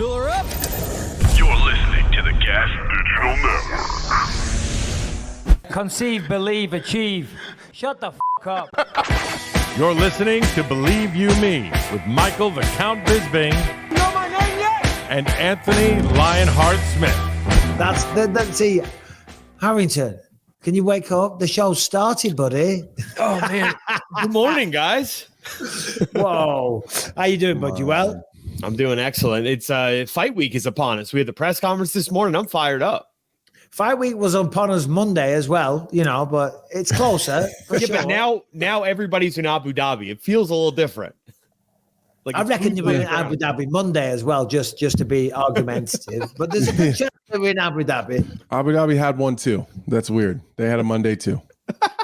Fill her up. You're listening to the Gas Digital Network. Conceive, believe, achieve. Shut the f*** up. You're listening to Believe You Me with Michael the Count Bisping. You know my name yet? And Anthony Lionheart Smith. That's see, Harrington, can you wake up? The show's started, buddy. Oh, man. Good morning, guys. Whoa. How you doing, bud? You well? I'm doing excellent. It's fight week is upon us. We had the press conference this morning. I'm fired up. Fight week was upon us Monday as well, you know, but it's closer. For Yeah, sure. but now everybody's in Abu Dhabi. It feels a little different. Like I reckon you were in Abu Dhabi Monday as well, just to be argumentative. But there's a good chance that we're in Abu Dhabi. Abu Dhabi had one too. That's weird. They had a Monday too.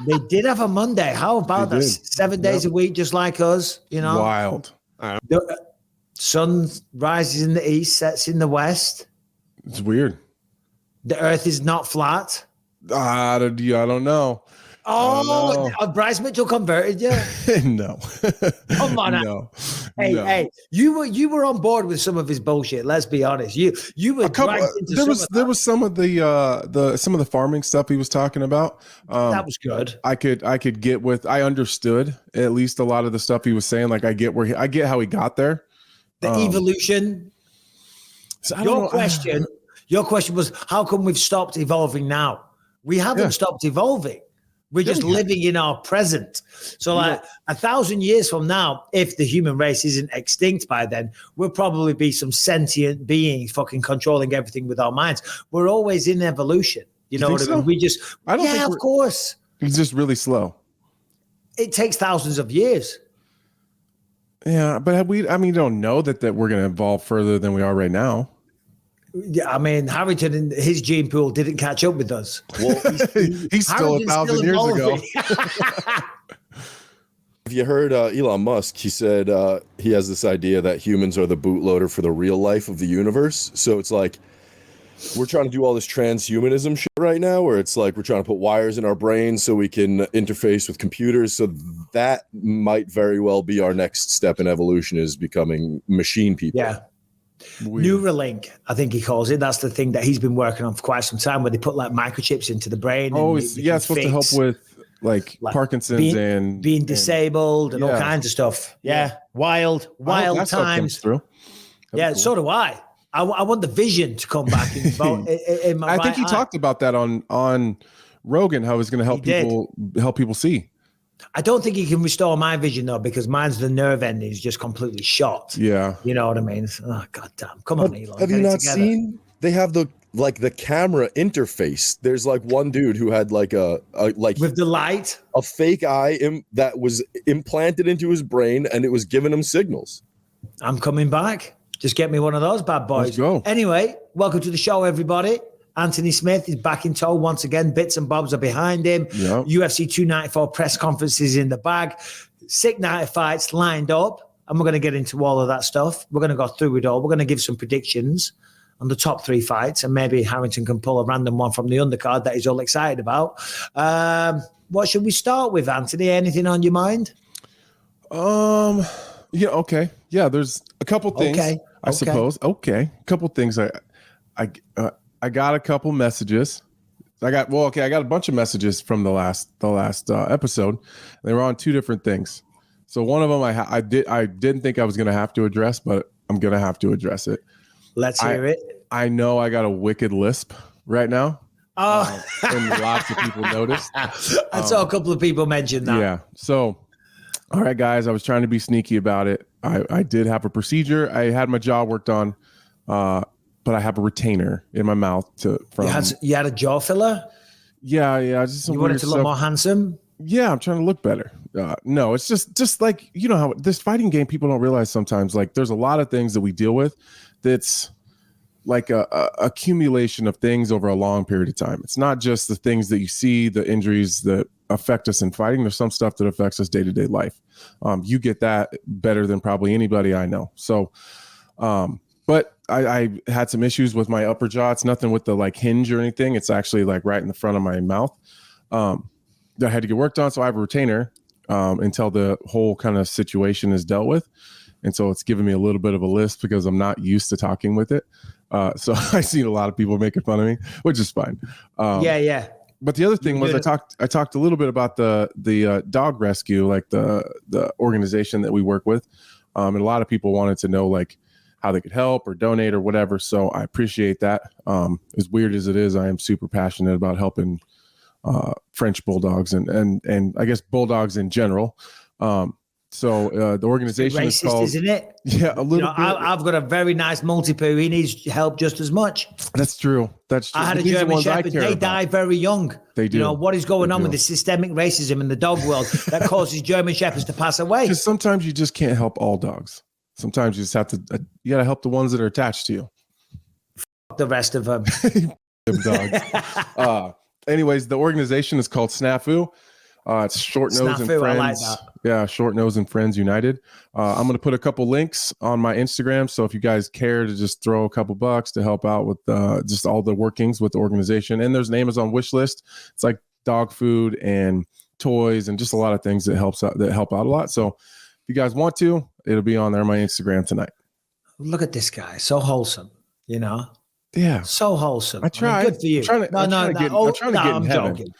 They did have a Monday. How about They that? did. 7 days a week, just like us, you know. Wild. The sun rises in the east, sets in the west. It's weird. The earth is not flat. I don't know. Oh, Bryce Mitchell converted you? No. Come on. No. Hey, you were on board with some of his bullshit. Let's be honest. You were dragged into there was some of the farming stuff he was talking about. that was good. I could get with. I understood at least a lot of the stuff he was saying. Like I get how he got there. The evolution. So I don't know. Your question was, how come we've stopped evolving now? We haven't stopped evolving. We're just living in our present. So like 1,000 years from now, if the human race isn't extinct by then, we'll probably be some sentient beings fucking controlling everything with our minds. We're always in evolution. You know what I mean? We just, of course. He's just really slow. It takes thousands of years. Yeah, but you don't know that we're going to evolve further than we are right now. Yeah, I mean, Harrington and his gene pool didn't catch up with us. Well, he's still 1,000 years ago. If you heard Elon Musk, he said he has this idea that humans are the bootloader for the real life of the universe. So it's like we're trying to do all this transhumanism shit right now, where it's like we're trying to put wires in our brains so we can interface with computers. So that might very well be our next step in evolution, is becoming machine people. Yeah. Neuralink, I think he calls it. That's the thing that he's been working on for quite some time, where they put like microchips into the brain. Oh, it's supposed to help with like Parkinson's and being disabled and all kinds of stuff. Yeah. Wild times. Yeah, cool. So do I. I want the vision to come back in my I think he talked about that on Rogan, how he's going to help people see. I don't think he can restore my vision though, because mine's the nerve ending is just completely shot. Yeah. You know what I mean? Oh, goddamn. Come on, Elon. Have you not seen? They have the camera interface. There's like one dude who had like a with the light, a fake eye that was implanted into his brain, and it was giving him signals. I'm coming back. Just get me one of those bad boys. Let's go. Anyway, welcome to the show, everybody. Anthony Smith is back in tow once again. Bits and bobs are behind him. Yep. UFC 294 press conferences in the bag. Sick night of fights lined up. And we're going to get into all of that stuff. We're going to go through it all. We're going to give some predictions on the top 3 fights. And maybe Harrington can pull a random one from the undercard that he's all excited about. What should we start with, Anthony? Anything on your mind? Yeah, okay. Yeah, there's a couple things, I suppose. Okay. A couple things I got a couple messages. I got a bunch of messages from the last episode. They were on 2 different things. So one of them I didn't think I was going to have to address, but I'm going to have to address it. Let's hear it. I know I got a wicked lisp right now. Oh, and lots of people noticed. I saw a couple of people mention that. Yeah. So, all right, guys, I was trying to be sneaky about it. I did have a procedure. I had my jaw worked on. But I have a retainer in my mouth you had a jaw filler? Yeah. Just you wanted to look more handsome? Yeah, I'm trying to look better. No, it's just like, you know how this fighting game, people don't realize sometimes, like there's a lot of things that we deal with that's like a accumulation of things over a long period of time. It's not just the things that you see, the injuries that affect us in fighting. There's some stuff that affects us day-to-day life. You get that better than probably anybody I know. So, but I had some issues with my upper jaw. It's nothing with the like hinge or anything. It's actually like right in the front of my mouth. That I had to get worked on. So I have a retainer until the whole kind of situation is dealt with. And so it's given me a little bit of a lisp because I'm not used to talking with it. So I've seen a lot of people making fun of me, which is fine. Yeah. But the other thing was I talked a little bit about the dog rescue, like the organization that we work with. And a lot of people wanted to know like how they could help or donate or whatever. So I appreciate that. As weird as it is, I am super passionate about helping French bulldogs and I guess bulldogs in general. So the organization racist, is called, isn't it? Yeah, a little bit. I've got a very nice multi-poo. He needs help just as much. That's true. That's true. I had a German Shepherd. They die very young. They do. What is going on with the systemic racism in the dog world that causes German Shepherds to pass away? Because sometimes you just can't help all dogs. Sometimes you just have to. You got to help the ones that are attached to you. The rest of them. Dogs. Anyways, the organization is called Snafu. It's Short Nose and Friends. I like that. Yeah, Short Nose and Friends United. I'm going to put a couple links on my Instagram. So if you guys care to just throw a couple bucks to help out with just all the workings with the organization. And there's an Amazon wish list. It's like dog food and toys and just a lot of things that help out a lot. So if you guys want to, it'll be on there on my Instagram tonight. Look at this guy. So wholesome, Yeah. So wholesome. I try. Good for you. I'm trying to get in heaven. Joking.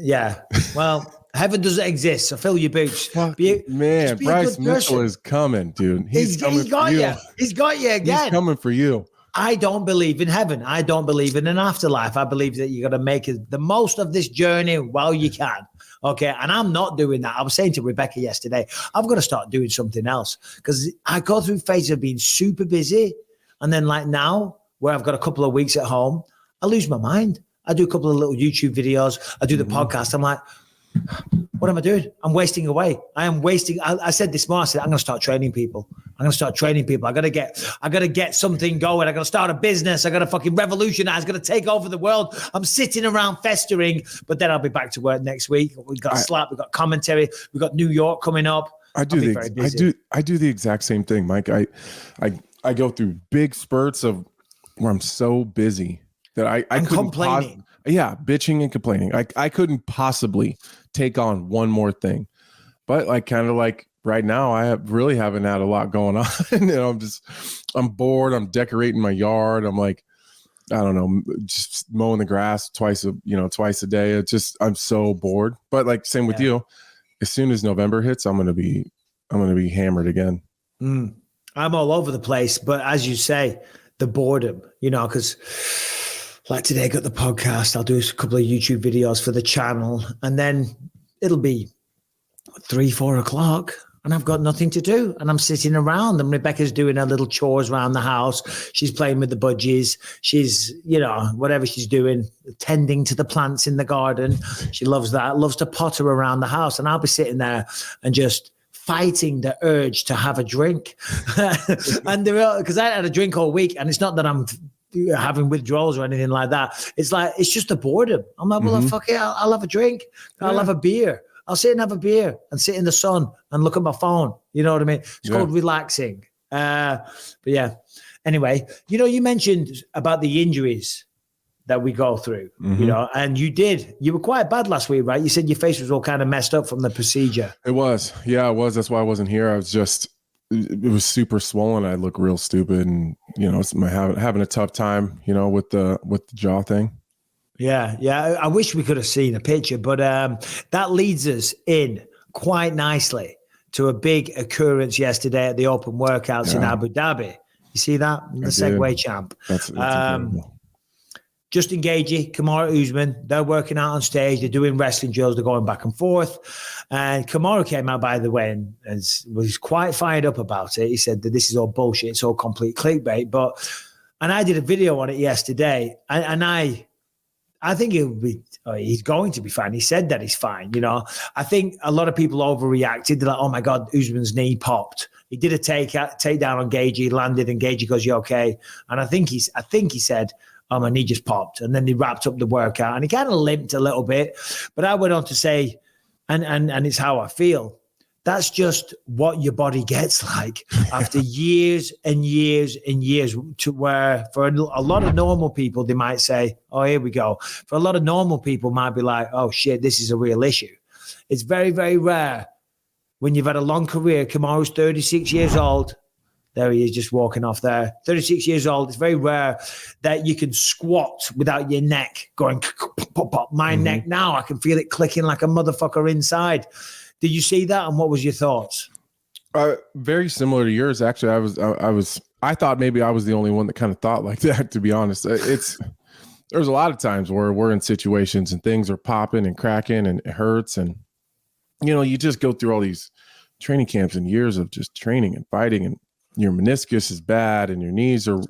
Yeah. Well, heaven doesn't exist, so fill your boots. Man, Bryce Mitchell is coming, dude. He's got you. He's got you again. He's coming for you. I don't believe in heaven. I don't believe in an afterlife. I believe that you got to make the most of this journey while you can. Okay. And I'm not doing that. I was saying to Rebecca yesterday, I've got to start doing something else because I go through phases of being super busy. And then like now, where I've got a couple of weeks at home, I lose my mind. I do a couple of little YouTube videos. I do the podcast. I'm like, what am I doing? I'm wasting away. I am wasting. I said this morning, I said, I'm going to start training people. I got to get something going. I got to start a business. I got to fucking revolutionize. I got to take over the world. I'm sitting around festering, but then I'll be back to work next week. We've got slap. We've got commentary. We've got New York coming up. I do the exact same thing, Mike. I go through big spurts of where I'm so busy that I couldn't complaining. Bitching and complaining. I couldn't possibly take on one more thing. But like right now, I haven't had a lot going on. I'm bored. I'm decorating my yard. I'm like, I don't know, just mowing the grass twice a day. It's just, I'm so bored. But like same with you, as soon as November hits, I'm going to be hammered again. I'm all over the place. But as you say, the boredom, because like today I got the podcast, I'll do a couple of YouTube videos for the channel, and then it'll be 3-4 o'clock and I've got nothing to do and I'm sitting around and Rebecca's doing her little chores around the house. She's playing with the budgies. She's, whatever she's doing, tending to the plants in the garden. She loves that, loves to potter around the house. And I'll be sitting there and just fighting the urge to have a drink. And because I had a drink all week, and it's not that I'm having withdrawals or anything like that. It's just the boredom. I'm like, well, fuck it. I'll have a drink. I'll have a beer. I'll sit and have a beer and sit in the sun and look at my phone. You know what I mean? It's called relaxing. But yeah. Anyway, you mentioned about the injuries that we go through, and you were quite bad last week, right? You said your face was all kind of messed up from the procedure. It was. Yeah, it was. That's why I wasn't here. It was super swollen. I look real stupid, and I'm having a tough time, with the jaw thing. Yeah. I wish we could have seen a picture, but that leads us in quite nicely to a big occurrence yesterday at the open workouts in Abu Dhabi. You see that? The Segway champ. That's incredible. Justin Gaethje, Kamaru Usman, they're working out on stage. They're doing wrestling drills. They're going back and forth. And Kamaru came out, by the way, and was quite fired up about it. He said that this is all bullshit. It's all complete clickbait. And I did a video on it yesterday, and I think he's going to be fine. He said that he's fine. I think a lot of people overreacted. They're like, oh my God, Usman's knee popped. He did a takedown on Gaethje, landed, and Gaethje goes, you okay? And I think he said, oh, my knee just popped. And then he wrapped up the workout and he kind of limped a little bit. But I went on to say, and it's how I feel. That's just what your body gets like after years and years and years, to where for a lot of normal people, they might say, oh, here we go. For a lot of normal people might be like, oh shit, this is a real issue. It's very, very rare when you've had a long career. Kamaru's 36 years old. There he is, just walking off there. 36 years old. It's very rare that you can squat without your neck going pop, pop, pop. My neck now, I can feel it clicking like a motherfucker inside. Did you see that? And what was your thoughts? Very similar to yours, actually. I thought maybe I was the only one that kind of thought like that, to be honest. There's a lot of times where we're in situations and things are popping and cracking and it hurts. And, you just go through all these training camps and years of just training and fighting, and your meniscus is bad and your knees are,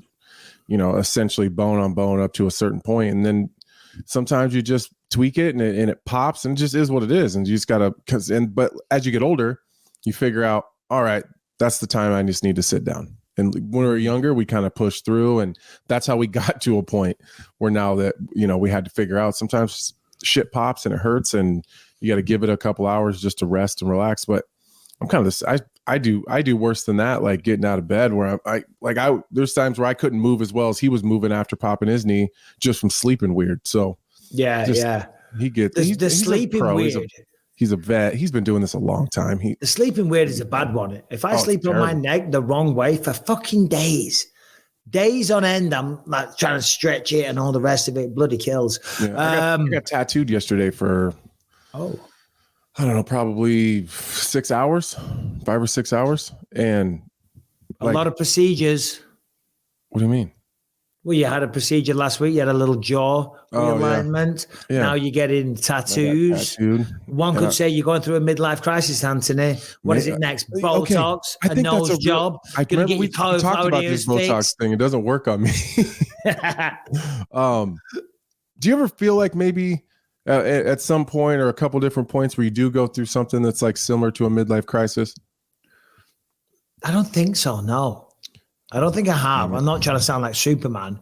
essentially bone on bone up to a certain point. And then sometimes you just tweak it and it pops, and it just is what it is. And you just gotta, but as you get older, you figure out, all right, that's the time I just need to sit down. And when we were younger, we kind of pushed through, and that's how we got to a point where now that, we had to figure out sometimes shit pops and it hurts, and you got to give it a couple hours just to rest and relax. But I'm kind of this, I do worse than that, like getting out of bed, where there's times where I couldn't move as well as he was moving after popping his knee just from sleeping weird. So yeah. He's sleeping weird. He's a vet. He's been doing this a long time. The sleeping weird is a bad one. If I sleep on my neck the wrong way for fucking days on end, I'm like trying to stretch it and all the rest of it. Bloody kills. Yeah, I got tattooed yesterday for, I don't know, probably 6 hours, 5 or 6 hours. And a lot of procedures. What do you mean? Well, you had a procedure last week. You had a little jaw realignment. Yeah. Now you're getting tattoos. One could say you're going through a midlife crisis, Anthony. What is it next? Botox, a nose job. I remember we talked about this Botox thing. It doesn't work on me. Do you ever feel like maybe at some point or a couple different points where you do go through something that's like similar to a midlife crisis? I don't think so, no. I don't think I have. I'm not trying to sound like Superman.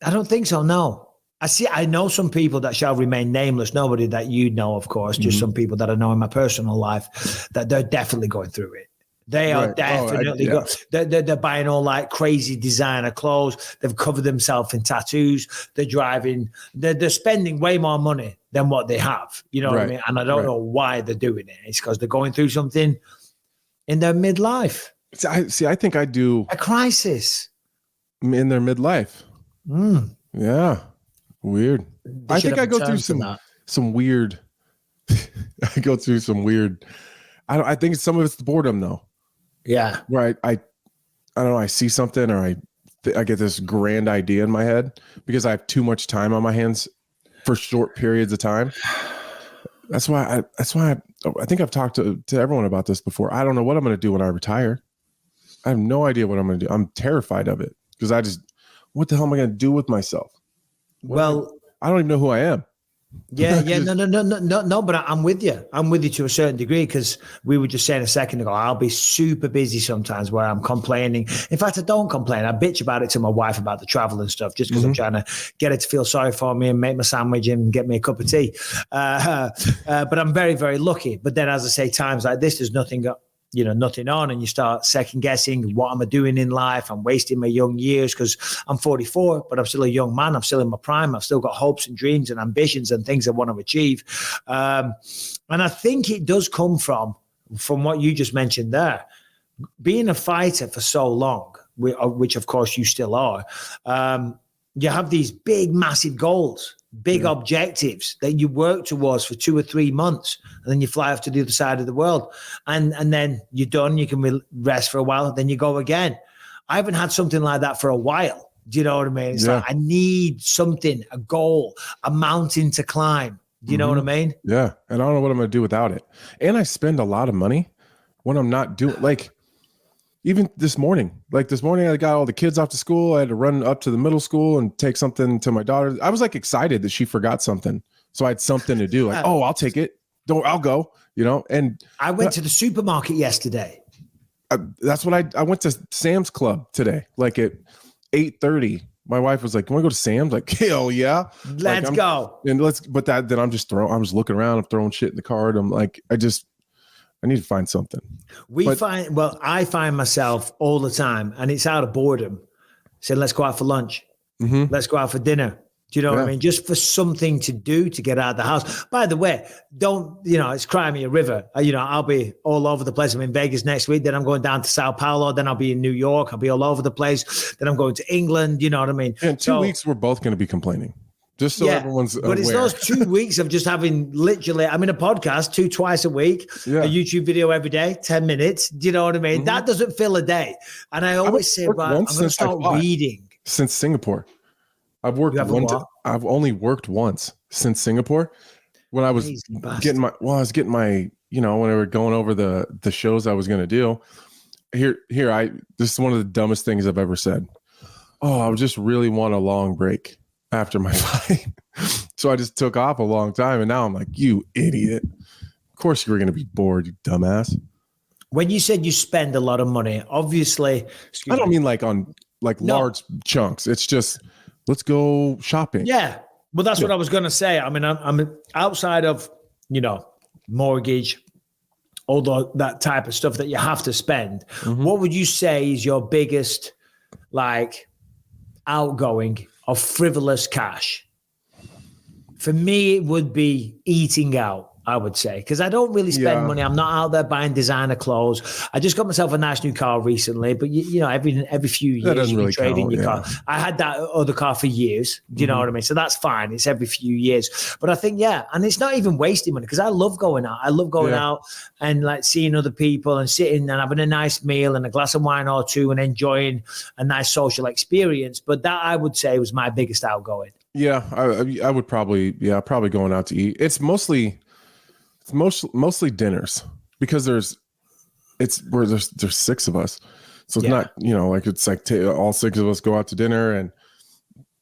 I don't think so, no. I know some people that shall remain nameless, nobody that you know, of course, just some people that I know in my personal life, that they're definitely going through it. They are definitely they're buying all like crazy designer clothes. They've covered themselves in tattoos. They're driving. They're spending way more money than what they have. You know what I mean? And I don't know why they're doing it. It's because they're going through something in their midlife. I think I do a crisis in their midlife. Yeah, weird. I think I go through some weird. I go through some weird. I think some of it's the boredom though. Yeah, where I don't know. I see something, or I get this grand idea in my head because I have too much time on my hands for short periods of time. That's why I think I've talked to everyone about this before. I don't know what I'm going to do when I retire. I have no idea what I'm going to do. I'm terrified of it because what the hell am I going to do with myself? I don't even know who I am. Yeah. No, but I'm with you. I'm with you to a certain degree, because we were just saying a second ago, I'll be super busy sometimes where I'm complaining. In fact, I don't complain. I bitch about it to my wife about the travel and stuff, just because I'm trying to get her to feel sorry for me and make my sandwich and get me a cup of tea. But I'm very, very lucky. But then, as I say, times like this, there's nothing on, and you start second guessing, what am I doing in life? I'm wasting my young years, because I'm 44, but I'm still a young man. I'm still in my prime. I've still got hopes and dreams and ambitions and things I want to achieve. And I think it does come from what you just mentioned there, being a fighter for so long, which of course you still are. You have these big, massive goals, big objectives that you work towards for 2 or 3 months, and then you fly off to the other side of the world, and then you're done. You can rest for a while, then you go again. I haven't had something like that for a while. Do you know what I mean? It's like I need something, a goal, a mountain to climb. Do you know what I mean? Yeah, and I don't know what I'm going to do without it. And I spend a lot of money when I'm not doing, like, even this morning, I got all the kids off to school. I had to run up to the middle school and take something to my daughter. I was like excited that she forgot something, so I had something to do. Like, I'll take it. I'll go. And I went to the supermarket yesterday. That's what I went to Sam's Club today. Like at 8:30, my wife was like, "You want to go to Sam's?" Like, hell yeah, let's go. And then I'm just looking around. I'm throwing shit in the cart. I'm like, I need to find something. I find myself all the time, and it's out of boredom, saying, let's go out for lunch. Let's go out for dinner. Do you know what I mean? Just for something to do to get out of the house. By the way, it's Crimea River. I'll be all over the place. I'm in Vegas next week. Then I'm going down to Sao Paulo. Then I'll be in New York. I'll be all over the place. Then I'm going to England. You know what I mean? In 2 weeks, we're both going to be complaining. Just so everyone's aware. But it's those 2 weeks of just having literally, a podcast twice a week, a YouTube video every day, 10 minutes. Do you know what I mean? Mm-hmm. That doesn't fill a day. And I always say, right, I'm going to start reading. Since Singapore. I've only worked once since Singapore when I was getting my, when we were going over the shows I was going to do this is one of the dumbest things I've ever said. Oh, I just really want a long break after my fight. So I just took off a long time. And now I'm like, you idiot. Of course you were going to be bored, you dumbass. When you said you spend a lot of money, obviously, I don't mean like on large chunks. It's just, let's go shopping. Yeah. Well, that's what I was going to say. I mean, I'm outside of, mortgage, all that type of stuff that you have to spend. Mm-hmm. What would you say is your biggest, outgoing of frivolous cash? For me, it would be eating out. I would say, because I don't really spend money. I'm not out there buying designer clothes. I just got myself a nice new car recently, but every few years you trade in your car. I had that other car for years. Do you know what I mean? So that's fine. It's every few years. But I think, and it's not even wasting money because I love going out. I love going out and seeing other people and sitting and having a nice meal and a glass of wine or two and enjoying a nice social experience. But that I would say was my biggest outgoing. Yeah, I would probably going out to eat. It's mostly dinners because there's 6 of us. So it's not, it's like all 6 of us go out to dinner, and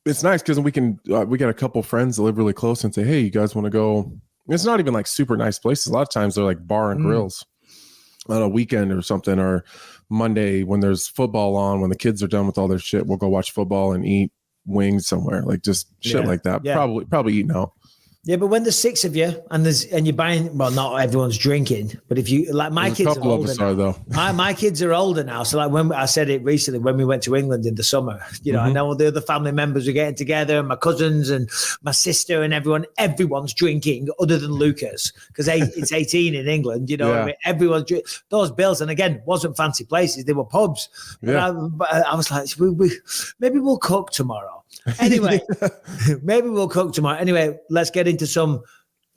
it's nice because we can, we got a couple friends that live really close and say, hey, you guys want to go? It's not even super nice places. A lot of times they're like bar and grills on a weekend or something, or Monday when there's football on, when the kids are done with all their shit, we'll go watch football and eat wings somewhere, just shit like that. Yeah. Probably eating out. Yeah, but when there's 6 of you and you're buying, well, not everyone's drinking, but if you my kids are older now. Though. My kids are older now. So when I said it recently, when we went to England in the summer, I know all the other family members are getting together, my cousins and my sister and everyone's drinking other than Lucas because it's 18 in England. What I mean? Everyone's drinking those bills, and again, wasn't fancy places; they were pubs. Yeah. But I was like, maybe we'll cook tomorrow. Anyway, maybe we'll cook tomorrow. Anyway, let's get into some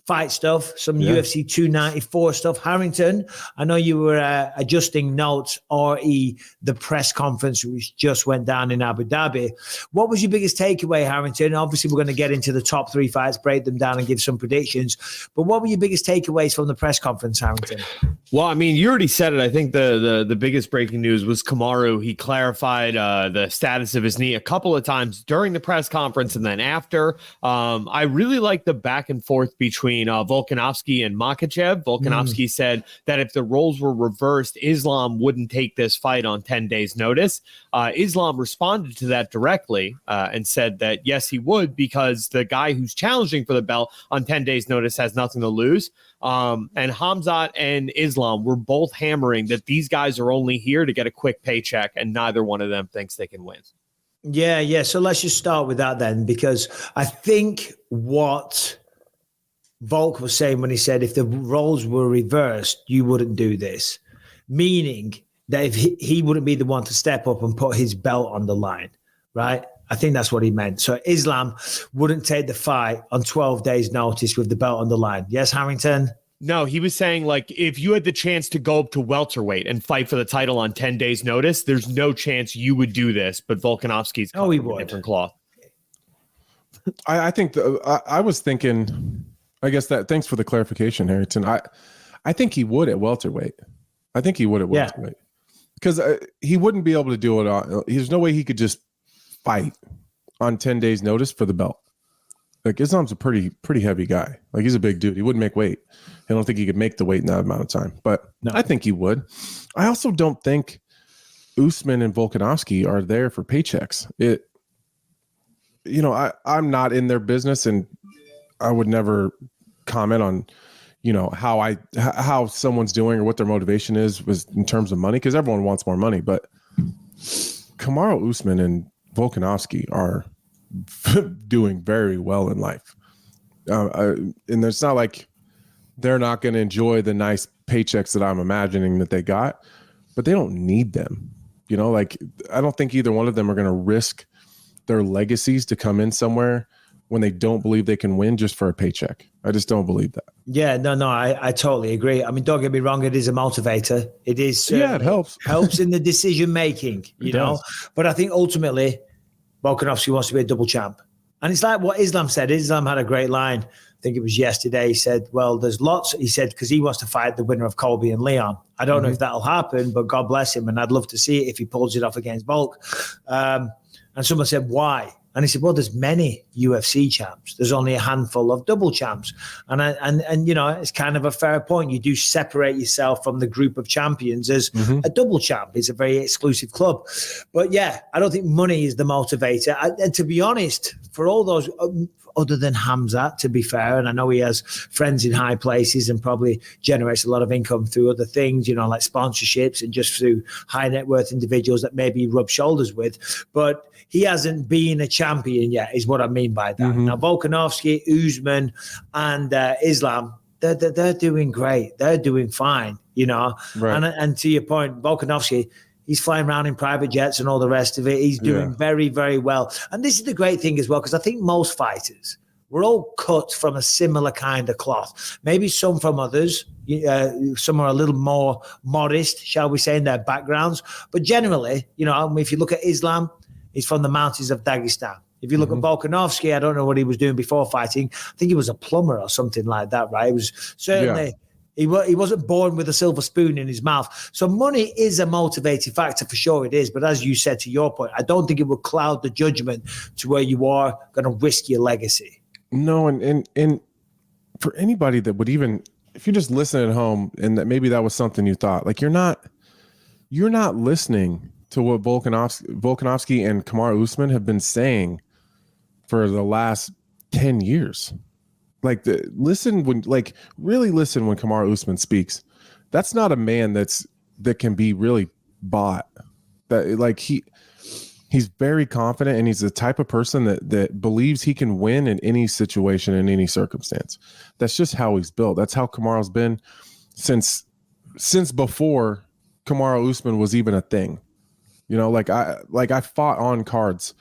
fight stuff, some UFC 294 stuff. Harrington, I know you were adjusting notes, the press conference which just went down in Abu Dhabi. What was your biggest takeaway, Harrington? Obviously, we're going to get into the top 3 fights, break them down and give some predictions. But what were your biggest takeaways from the press conference, Harrington? Well, I mean, you already said it. I think the biggest breaking news was Kamaru. He clarified the status of his knee a couple of times during the press conference and then after. I really like the back and forth between Volkanovski and Makhachev. Volkanovski said that if the roles were reversed, Islam wouldn't take this fight on 10 days notice. Islam responded to that directly and said that yes, he would, because the guy who's challenging for the belt on 10 days notice has nothing to lose. And Khamzat and Islam were both hammering that these guys are only here to get a quick paycheck, and neither one of them thinks they can win. Yeah. So let's just start with that then, because I think what Volk was saying when he said if the roles were reversed, you wouldn't do this, meaning that if he wouldn't be the one to step up and put his belt on the line, right? I think that's what he meant. So Islam wouldn't take the fight on 12 days notice with the belt on the line. Yes, Harrington? No, he was saying, if you had the chance to go up to welterweight and fight for the title on 10 days notice, there's no chance you would do this, but Volkanovski's he would. A different cloth. I think I was thinking, I guess that, thanks for the clarification, Harrington. I think he would at welterweight. Because he wouldn't be able to do it. There's no way he could just fight on 10 days notice for the belt. Islam's a pretty heavy guy. He's a big dude. He wouldn't make weight. I don't think he could make the weight in that amount of time, but no. I think he would. I also don't think Usman and Volkanovski are there for paychecks. I'm not in their business, and I would never comment on, how someone's doing or what their motivation was in terms of money, because everyone wants more money. But Kamaru Usman and Volkanovski are doing very well in life. And it's not like they're not going to enjoy the nice paychecks that I'm imagining that they got, but they don't need them. You know, like I don't think either one of them are going to risk their legacies to come in somewhere when they don't believe they can win just for a paycheck. I just don't believe that. Yeah, no, I totally agree. I mean, don't get me wrong, it is a motivator. It is. Yeah, it helps. Helps in the decision making, you know. But I think ultimately, Volkanovski wants to be a double champ. And it's like what Islam said. Islam had a great line. I think it was yesterday. He said, well, there's lots. He said, because he wants to fight the winner of Colby and Leon. I don't know if that'll happen, but God bless him. And I'd love to see it if he pulls it off against Volk. And someone said, why? And he said, well, there's many UFC champs. There's only a handful of double champs. And you know, it's kind of a fair point. You do separate yourself from the group of champions as a double champ. It's a very exclusive club. But yeah, I don't think money is the motivator. And to be honest, for all those, other than Khamzat, to be fair, and I know he has friends in high places and probably generates a lot of income through other things, you know, like sponsorships and just through high net worth individuals that maybe he rubs shoulders with. But he hasn't been a champion yet, is what I mean by that. Now, Volkanovski, Usman, and Islam, they're doing great. They're doing fine, you know. Right. And to your point, Volkanovski, he's flying around in private jets and all the rest of it. He's doing very, very well. And this is the great thing as well, because I think most fighters, we're all cut from a similar kind of cloth. Maybe some from others. Some are a little more modest, shall we say, in their backgrounds. But generally, you know, if you look at Islam, he's from the mountains of Dagestan. If you look at Volkanovski, I don't know what he was doing before fighting. I think he was a plumber or something like that, right? It was certainly... He wasn't born with a silver spoon in his mouth. So money is a motivating factor, for sure it is. But as you said, to your point, I don't think it will cloud the judgment to where you are going to risk your legacy. No, and for anybody that would even, if you just listen at home and that maybe that was something you thought, like you're not listening to what Volkanovski and Kamaru Usman have been saying for the last 10 years. Like really listen when Kamaru Usman speaks. That's not a man that can be really bought. That like he's very confident, and he's the type of person that believes he can win in any situation, in any circumstance. That's just how he's built. That's how Kamaru's been since before Kamaru Usman was even a thing. You know, like I fought on cards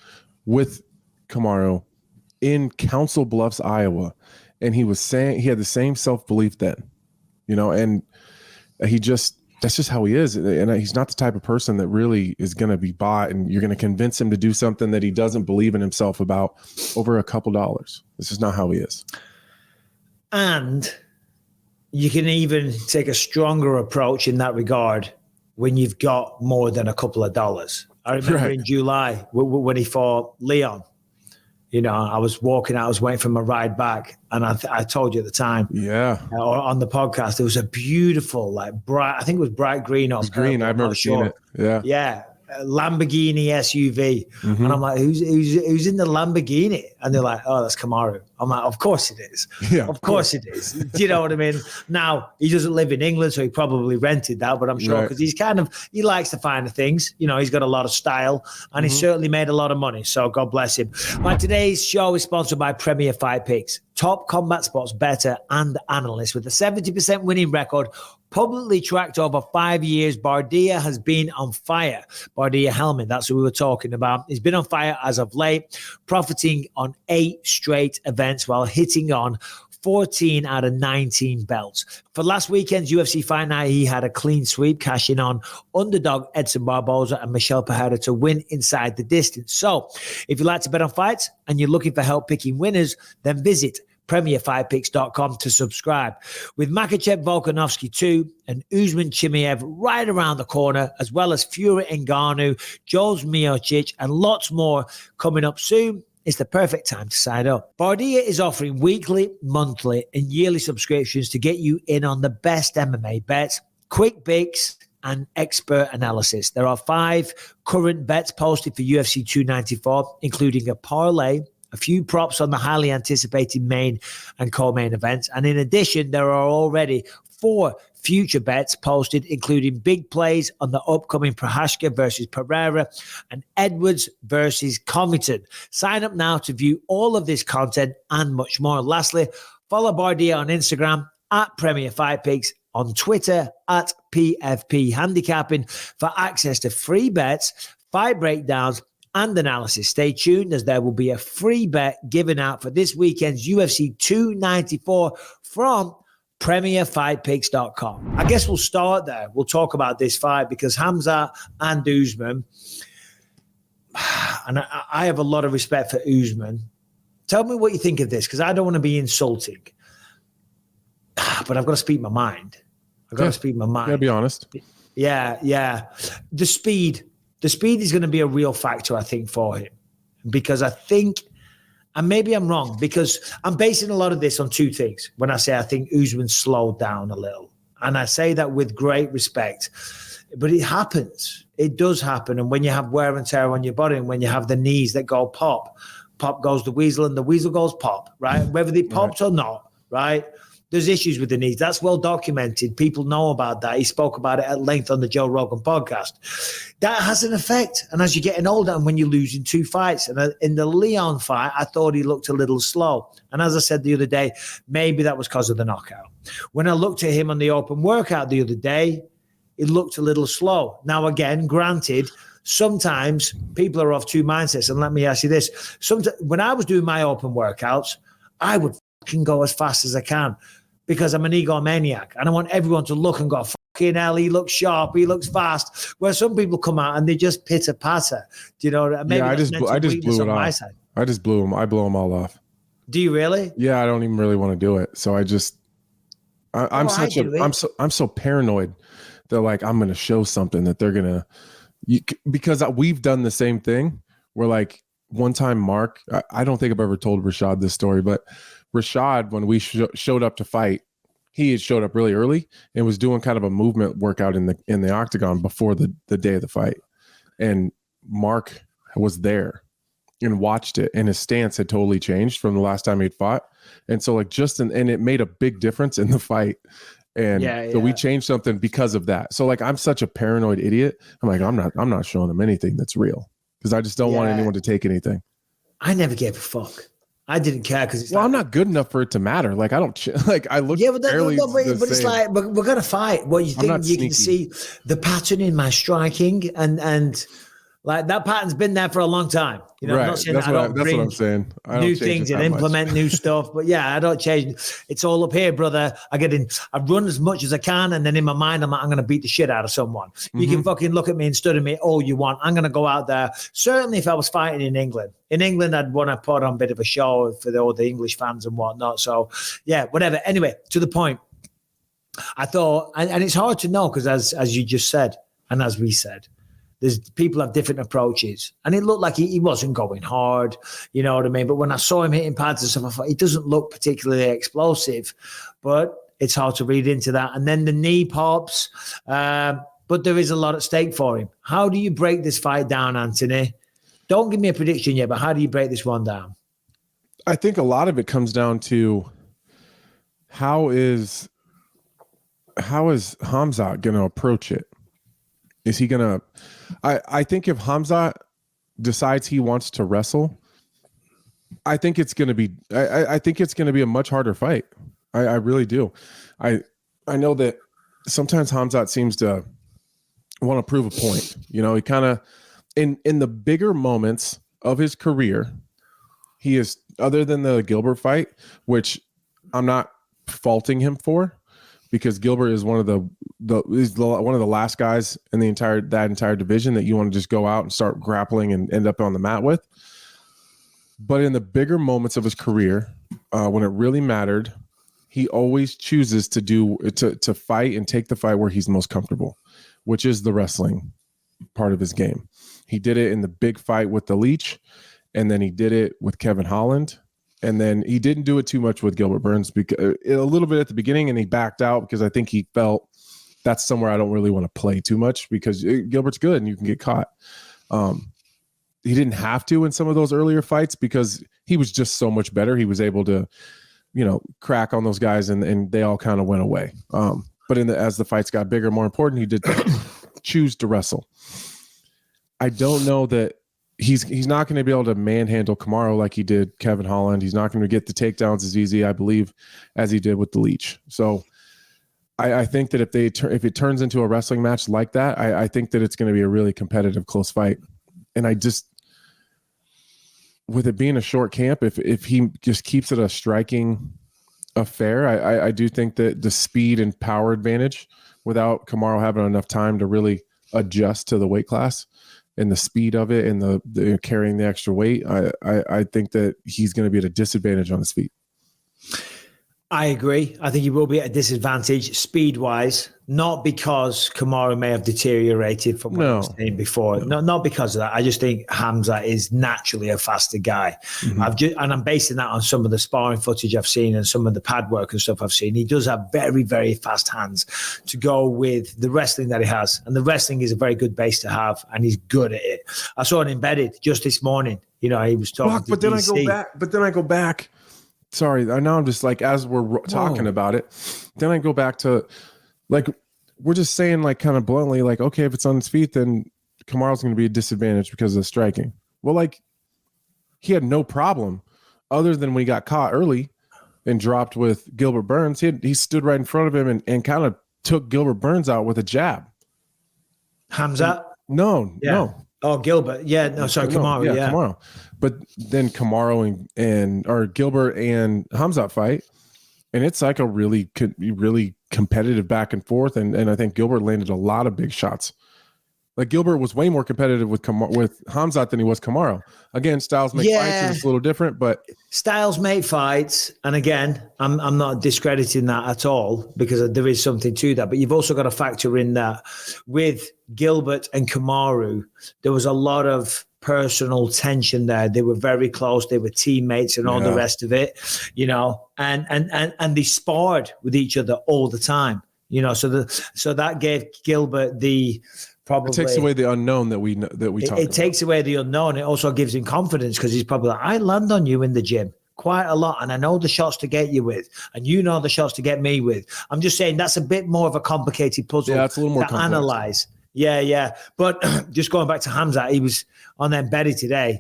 with Kamaru in Council Bluffs, Iowa. And he was saying he had the same self-belief then, you know, and that's just how he is. And he's not the type of person that really is going to be bought and you're going to convince him to do something that he doesn't believe in himself about over a couple dollars. This is not how he is. And you can even take a stronger approach in that regard when you've got more than a couple of dollars. I remember in July when he fought Leon. You know, I was walking out, I was waiting for my ride back. And I told you at the time, or on the podcast, it was a beautiful, like bright, I think it was bright green. Or it's green. I've never seen it. Yeah. Yeah. Lamborghini SUV. And I'm like, who's in the Lamborghini? And they're like, oh, that's Kamaru. I'm like, of course it is. Yeah, of course it is. Do you know what I mean? Now, he doesn't live in England, so he probably rented that, but I'm sure because he likes the finer things. You know, he's got a lot of style and he's certainly made a lot of money. So God bless him. Right, today's show is sponsored by Premier Fight Picks, top combat sports bettor and analyst with a 70% winning record. Publicly tracked over 5 years, Bardia has been on fire. Bardia Helmet, that's who we were talking about. He's been on fire as of late, profiting on 8 straight events while hitting on 14 out of 19 belts. For last weekend's UFC Fight Night, he had a clean sweep, cashing on underdog Edson Barboza and Michel Pereira to win inside the distance. So if you like to bet on fights and you're looking for help picking winners, then visit PremierFightPicks.com to subscribe. With Makhachev Volkanovski 2 and Usman Chimaev right around the corner, as well as Fury Ngannou, Jones Miocic, and lots more coming up soon, it's the perfect time to sign up. Bardia is offering weekly, monthly, and yearly subscriptions to get you in on the best MMA bets, quick picks, and expert analysis. There are 5 current bets posted for UFC 294, including a parlay, a few props on the highly anticipated main and co-main events. And in addition, there are already 4 future bets posted, including big plays on the upcoming Prochazka versus Pereira and Edwards versus Covington. Sign up now to view all of this content and much more. Lastly, follow Bardia on Instagram at Premier Fight Picks, on Twitter at PFP Handicapping for access to free bets, fight breakdowns, and analysis. Stay tuned, as there will be a free bet given out for this weekend's UFC 294 from PremierFightPicks.com. I guess we'll start there. We'll talk about this fight because Khamzat and Usman, and I have a lot of respect for Usman. Tell me what you think of this, because I don't want to be insulting, but I've got to speak my mind. I've got to speak my mind. Gotta be honest. Yeah. The speed is going to be a real factor, I think, for him, because I think, and maybe I'm wrong, because I'm basing a lot of this on 2 things when I say I think Usman slowed down a little. And I say that with great respect, but it happens. It does happen. And when you have wear and tear on your body, and when you have the knees that go pop goes the weasel, and the weasel goes pop, right? Whether they popped or not, right? There's issues with the knees. That's well documented. People know about that. He spoke about it at length on the Joe Rogan podcast. That has an effect. And as you're getting older, and when you're losing 2 fights, and in the Leon fight, I thought he looked a little slow. And as I said the other day, maybe that was because of the knockout. When I looked at him on the open workout the other day, it looked a little slow. Now, again, granted, sometimes people are of 2 mindsets. And let me ask you this. Sometimes when I was doing my open workouts, I would fucking go as fast as I can, because I'm an egomaniac and I want everyone to look and go, fucking hell, he looks sharp, he looks fast. Where some people come out and they just pitter patter. Do you know? Maybe yeah, I just blew it off. Side. I just blew him. I blow them all off. Do you really? Yeah, I don't even really want to do it. So I'm so paranoid that, like, I'm going to show something that they're going to, because we've done the same thing where, like, one time Mark, I don't think I've ever told Rashad this story, but Rashad, when we showed up to fight, he had showed up really early and was doing kind of a movement workout in the octagon before the day of the fight. And Mark was there and watched it, and his stance had totally changed from the last time he'd fought. And so, like, and it made a big difference in the fight. And so we changed something because of that. So, like, I'm such a paranoid idiot. I'm like, I'm not showing them anything that's real, because I just don't want anyone to take anything. I never gave a fuck. I didn't care because I'm not good enough for it to matter. Like, I don't like. I look. Yeah, but it's like we're gonna fight. What you think you can see the pattern in my striking, and like that pattern's been there for a long time. You know, right. I'm not saying that's I don't bring what I'm saying. new things and implement new stuff, but yeah, I don't change. It's all up here, brother. I run as much as I can, and then in my mind, I'm going to beat the shit out of someone. You can fucking look at me and study me all you want. I'm going to go out there. Certainly, if I was fighting in England, I'd want to put on a bit of a show for all the English fans and whatnot. So yeah, whatever. Anyway, to the point. I thought, and it's hard to know because as you just said, and as we said, there's people have different approaches, and it looked like he wasn't going hard, you know what I mean? But when I saw him hitting pads and stuff, I thought he doesn't look particularly explosive, but it's hard to read into that. And then the knee pops, but there is a lot at stake for him. How do you break this fight down, Anthony? Don't give me a prediction yet, but how do you break this one down? I think a lot of it comes down to how is Khamzat going to approach it? Is he going to... I think if Khamzat decides he wants to wrestle, I think it's going to be I think it's going to be a much harder fight. I really do. I know that sometimes Khamzat seems to want to prove a point. You know, he kind of in the bigger moments of his career, he is, other than the Gilbert fight, which I'm not faulting him for, because Gilbert is one of the last guys in the entire division that you want to just go out and start grappling and end up on the mat with. But in the bigger moments of his career, when it really mattered, he always chooses to fight and take the fight where he's most comfortable, which is the wrestling part of his game. He did it in the big fight with the Leech, and then he did it with Kevin Holland. And then he didn't do it too much with Gilbert Burns, because a little bit at the beginning, and he backed out because I think he felt that's somewhere I don't really want to play too much, because Gilbert's good and you can get caught. He didn't have to in some of those earlier fights because he was just so much better. He was able to, crack on those guys, and they all kind of went away. But as the fights got bigger, more important, he did choose to wrestle. I don't know that he's not going to be able to manhandle Kamaru like he did Kevin Holland. He's not going to get the takedowns as easy, I believe, as he did with the Leech. So I think that if it turns into a wrestling match like that, I think that it's going to be a really competitive, close fight. And I just, with it being a short camp, if he just keeps it a striking affair, I do think that the speed and power advantage, without Kamaru having enough time to really adjust to the weight class and the speed of it and the carrying the extra weight, I think that he's going to be at a disadvantage on his feet. I agree. I think he will be at a disadvantage speed-wise, not because Kamaru may have deteriorated from what I was saying before. No, not because of that. I just think Khamzat is naturally a faster guy. Mm-hmm. I'm basing that on some of the sparring footage I've seen and some of the pad work and stuff I've seen. He does have very, very fast hands to go with the wrestling that he has. And the wrestling is a very good base to have, and he's good at it. I saw it embedded just this morning. He was talking to DC. But then I go back. Sorry, now I'm just like, as we're talking about it, then I go back to, like, we're just saying, like, kind of bluntly, like, okay, if it's on his feet, then Kamaru's going to be a disadvantage because of the striking. Well, like, he had no problem other than when he got caught early and dropped with Gilbert Burns. He stood right in front of him and kind of took Gilbert Burns out with a jab. Khamzat? No. Oh, Gilbert. Yeah, no, sorry, Kamaru. Yeah, Kamaru. But then Kamaru or Gilbert and Khamzat fight, and it's like a really competitive back and forth. And I think Gilbert landed a lot of big shots. Like, Gilbert was way more competitive with Khamzat than he was Kamaru. Again, styles make fights, and it's a little different, but styles make fights. And again, I'm not discrediting that at all, because there is something to that. But you've also got to factor in that with Gilbert and Kamaru, there was a lot of personal tension there. They were very close. They were teammates and all the rest of it, and they sparred with each other all the time, so that gave Gilbert the probably, it takes away the unknown that we talk about. It takes away the unknown. It also gives him confidence, because he's probably like, I land on you in the gym quite a lot, and I know the shots to get you with, and you know the shots to get me with. I'm just saying that's a bit more of a complicated puzzle. Yeah, it's a little more complex. Analyze. Yeah. But just going back to Khamzat, he was on Embedded today.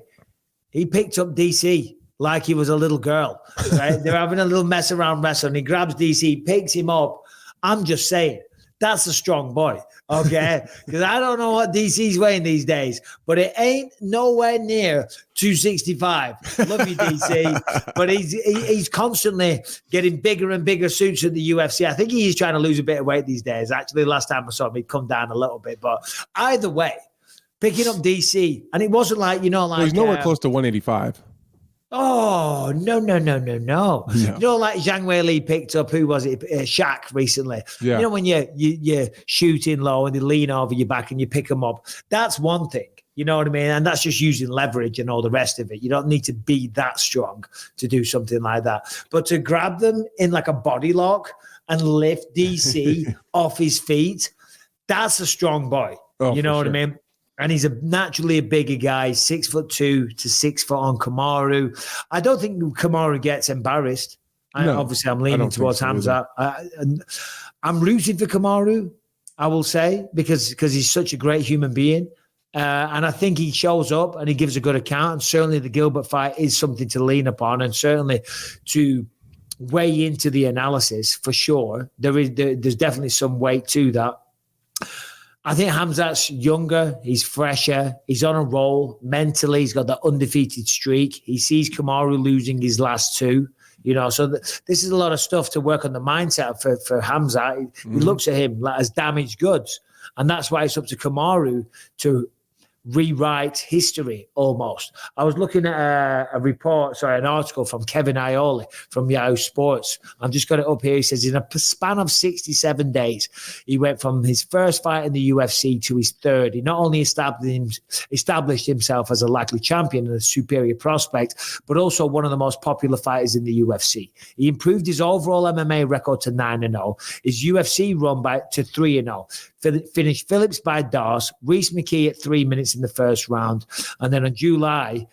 He picked up DC like he was a little girl, right? They're having a little mess around wrestling. He grabs DC, picks him up. I'm just saying, that's a strong boy, okay? Because I don't know what DC's weighing these days, but it ain't nowhere near 265. Love you, DC. But he's constantly getting bigger and bigger suits at the UFC. I think he's trying to lose a bit of weight these days. Actually, last time I saw him, he'd come down a little bit. But either way, picking up DC, and it wasn't like, well, he's nowhere close to 185. Oh, no. Like Zhang Weili picked up, who was it? Shaq recently. Yeah. When you're shooting low and they lean over your back and you pick them up. That's one thing. You know what I mean? And that's just using leverage and all the rest of it. You don't need to be that strong to do something like that. But to grab them in like a body lock and lift DC off his feet, that's a strong boy. Oh, you know what I mean? And he's naturally a bigger guy, 6'2" to 6 foot on Kamaru. I don't think Kamaru gets embarrassed. Obviously, I'm leaning towards Khamzat. I'm rooting for Kamaru, I will say, because he's such a great human being. And I think he shows up and he gives a good account. And certainly the Gilbert fight is something to lean upon, and certainly to weigh into the analysis for sure. There's definitely some weight to that. I think Khamzat's younger, he's fresher, he's on a roll. Mentally, he's got that undefeated streak. He sees Kamaru losing his last two, so this is a lot of stuff to work on the mindset for Khamzat. He looks at him like as damaged goods. And that's why it's up to Kamaru to rewrite history almost. I was looking at an article from Kevin Ioli from Yahoo Sports. I've just got it up here. He says in a span of 67 days, he went from his first fight in the UFC to his third. He not only established himself as a likely champion and a superior prospect, but also one of the most popular fighters in the UFC. He improved his overall MMA record to 9-0, his UFC run to 3-0. Finished Phillips by Dars, Reese McKee at 3 minutes in the first round, and then in July,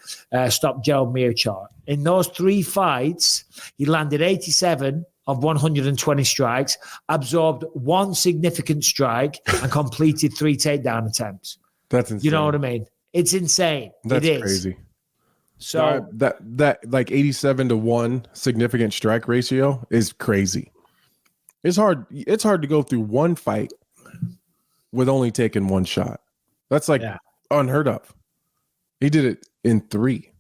stopped Gerald Mearchart. In those three fights, he landed 87 of 120 strikes, absorbed one significant strike, and completed 3 takedown attempts. That's insane. You know what I mean? It's insane. That's it is crazy. So that like 87-1 significant strike ratio is crazy. It's hard to go through one fight with only taking one shot. That's like unheard of. He did it in 3.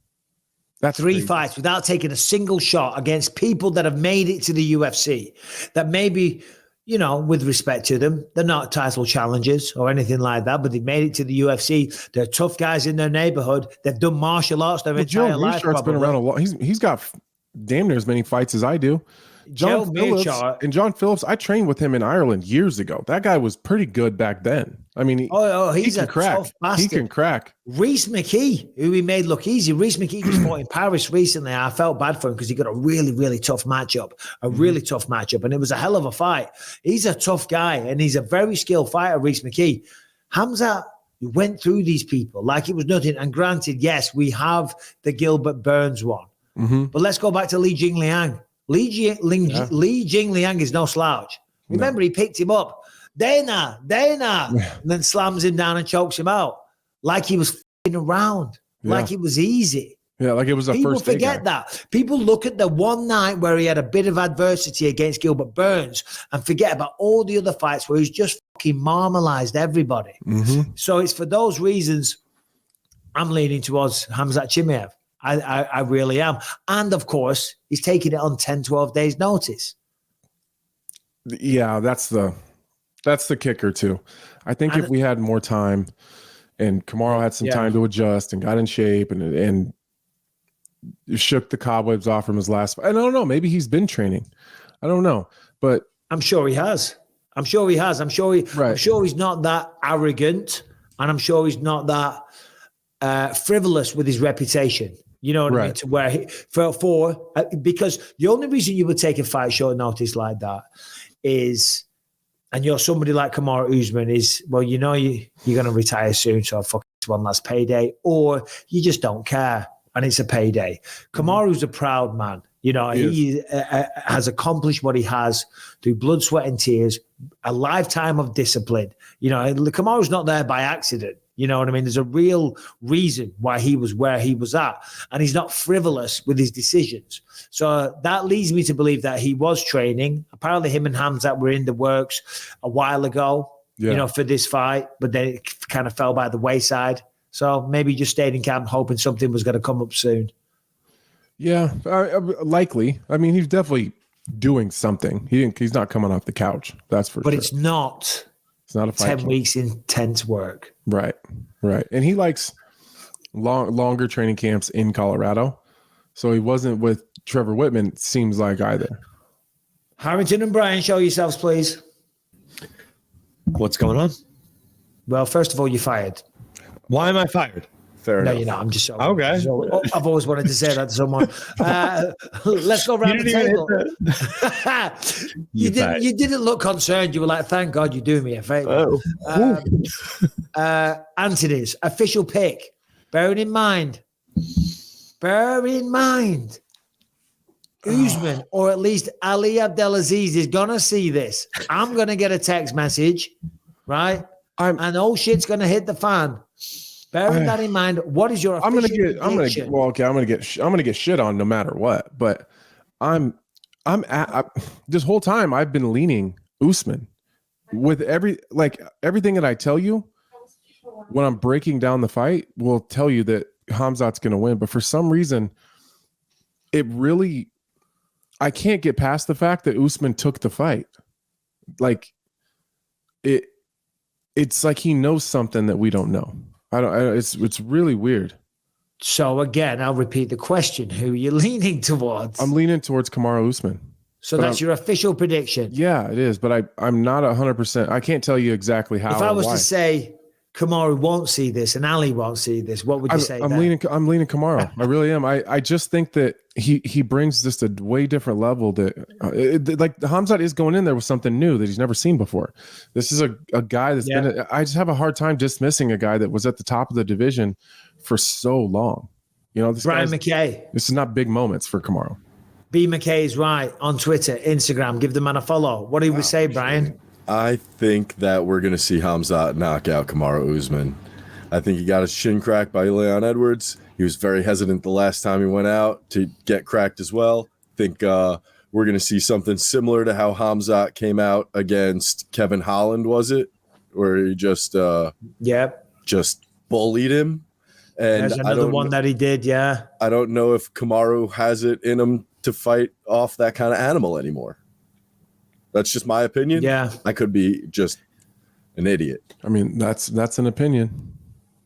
That's 3 crazy. fights without taking a single shot against people that have made it to the UFC, that maybe, with respect to them, they're not title challengers or anything like that, but they've made it to the UFC. They're tough guys in their neighborhood. They've done martial arts their entire life. Joe Meachart's been around a lot. He's got damn near as many fights as I do. John Phillips, I trained with him in Ireland years ago. That guy was pretty good back then. I mean, he's a tough bastard. He can crack. Reese McKee, who he made look easy. Reese McKee just fought in Paris recently. I felt bad for him because he got a really, really tough matchup. And it was a hell of a fight. He's a tough guy, and he's a very skilled fighter, Reese McKee. Khamzat went through these people like it was nothing. And granted, yes, we have the Gilbert Burns one. But let's go back to Li Jingliang. Li Jingliang is no slouch. Remember, he picked him up. Dana, and then slams him down and chokes him out like he was f***ing around, like it was easy. Yeah, like it was a People first forget that. People look at the one night where he had a bit of adversity against Gilbert Burns and forget about all the other fights where he's just fucking marmalized everybody. So it's for those reasons I'm leaning towards Khamzat Chimaev. I really am. And of course, he's taking it on 10, 12 days notice. Yeah, that's the kicker too. I think if we had more time and Kamaru had some time to adjust and got in shape and shook the cobwebs off from his last fight. I don't know. Maybe he's been training. I don't know. But I'm sure he has. I'm sure he's not that arrogant, and I'm sure he's not that frivolous with his reputation. You know what I mean? To where because the only reason you would take a fight short notice like that is, and you're somebody like Kamaru Usman is, well, you're going to retire soon, so fuck it's one last payday, or you just don't care and it's a payday. Kamaru's a proud man. He has accomplished what he has through blood, sweat, and tears, a lifetime of discipline. Kamaru's not there by accident. You know what I mean? There's a real reason why he was where he was at, and he's not frivolous with his decisions. So that leads me to believe that he was training. Apparently him and Khamzat were in the works a while ago, for this fight, but then it kind of fell by the wayside. So maybe he just stayed in camp hoping something was going to come up soon. Yeah, likely. I mean, he's definitely doing something. He's not coming off the couch. That's for sure. But it's not a fight 10 weeks intense work. Right. And he likes longer training camps in Colorado. So he wasn't with Trevor Whitman, it seems like, either. Harrington and Brian, show yourselves, please. What's going on? Well, first of all, you're fired. Why am I fired? Fair enough. No, you're not. I'm just showing. Okay. I've always wanted to say that to someone. Let's go around the table. You didn't look concerned. You were like, thank God you're doing me a favor. Anthony's official pick. Bear in mind, Usman, or at least Ali Abdelaziz, is going to see this. I'm going to get a text message, right? And all shit's going to hit the fan. Bearing that in mind, what is your official prediction? I'm gonna get shit on no matter what. But this whole time I've been leaning Usman with everything that I tell you when I'm breaking down the fight will tell you that Khamzat's gonna win. But for some reason, I can't get past the fact that Usman took the fight. It's like he knows something that we don't know. It's really weird. So again, I'll repeat the question. Who are you leaning towards? I'm leaning towards Kamaru Usman. So that's your official prediction? Yeah, it is. But I'm not 100%. I can't tell you exactly how. If I was to say Kamaru won't see this and Ali won't see this, what would you say? I'm leaning Kamaru. I really am. I just think that he brings just a way different level that Khamzat is going in there with something new that he's never seen before. This is a guy that's been. I just have a hard time dismissing a guy that was at the top of the division for so long. Brian McKay. This is not big moments for Kamaru. B. McKay is right on Twitter, Instagram. Give the man a follow. What do we say, Brian? I think that we're going to see Khamzat knock out Kamaru Usman. I think he got his shin cracked by Leon Edwards. He was very hesitant the last time he went out to get cracked as well. I think we're going to see something similar to how Khamzat came out against Kevin Holland, was it? Where he just bullied him. And there's another one that he did, yeah. I don't know if Kamaru has it in him to fight off that kind of animal anymore. That's just my opinion. Yeah. I could be just an idiot. I mean, that's an opinion.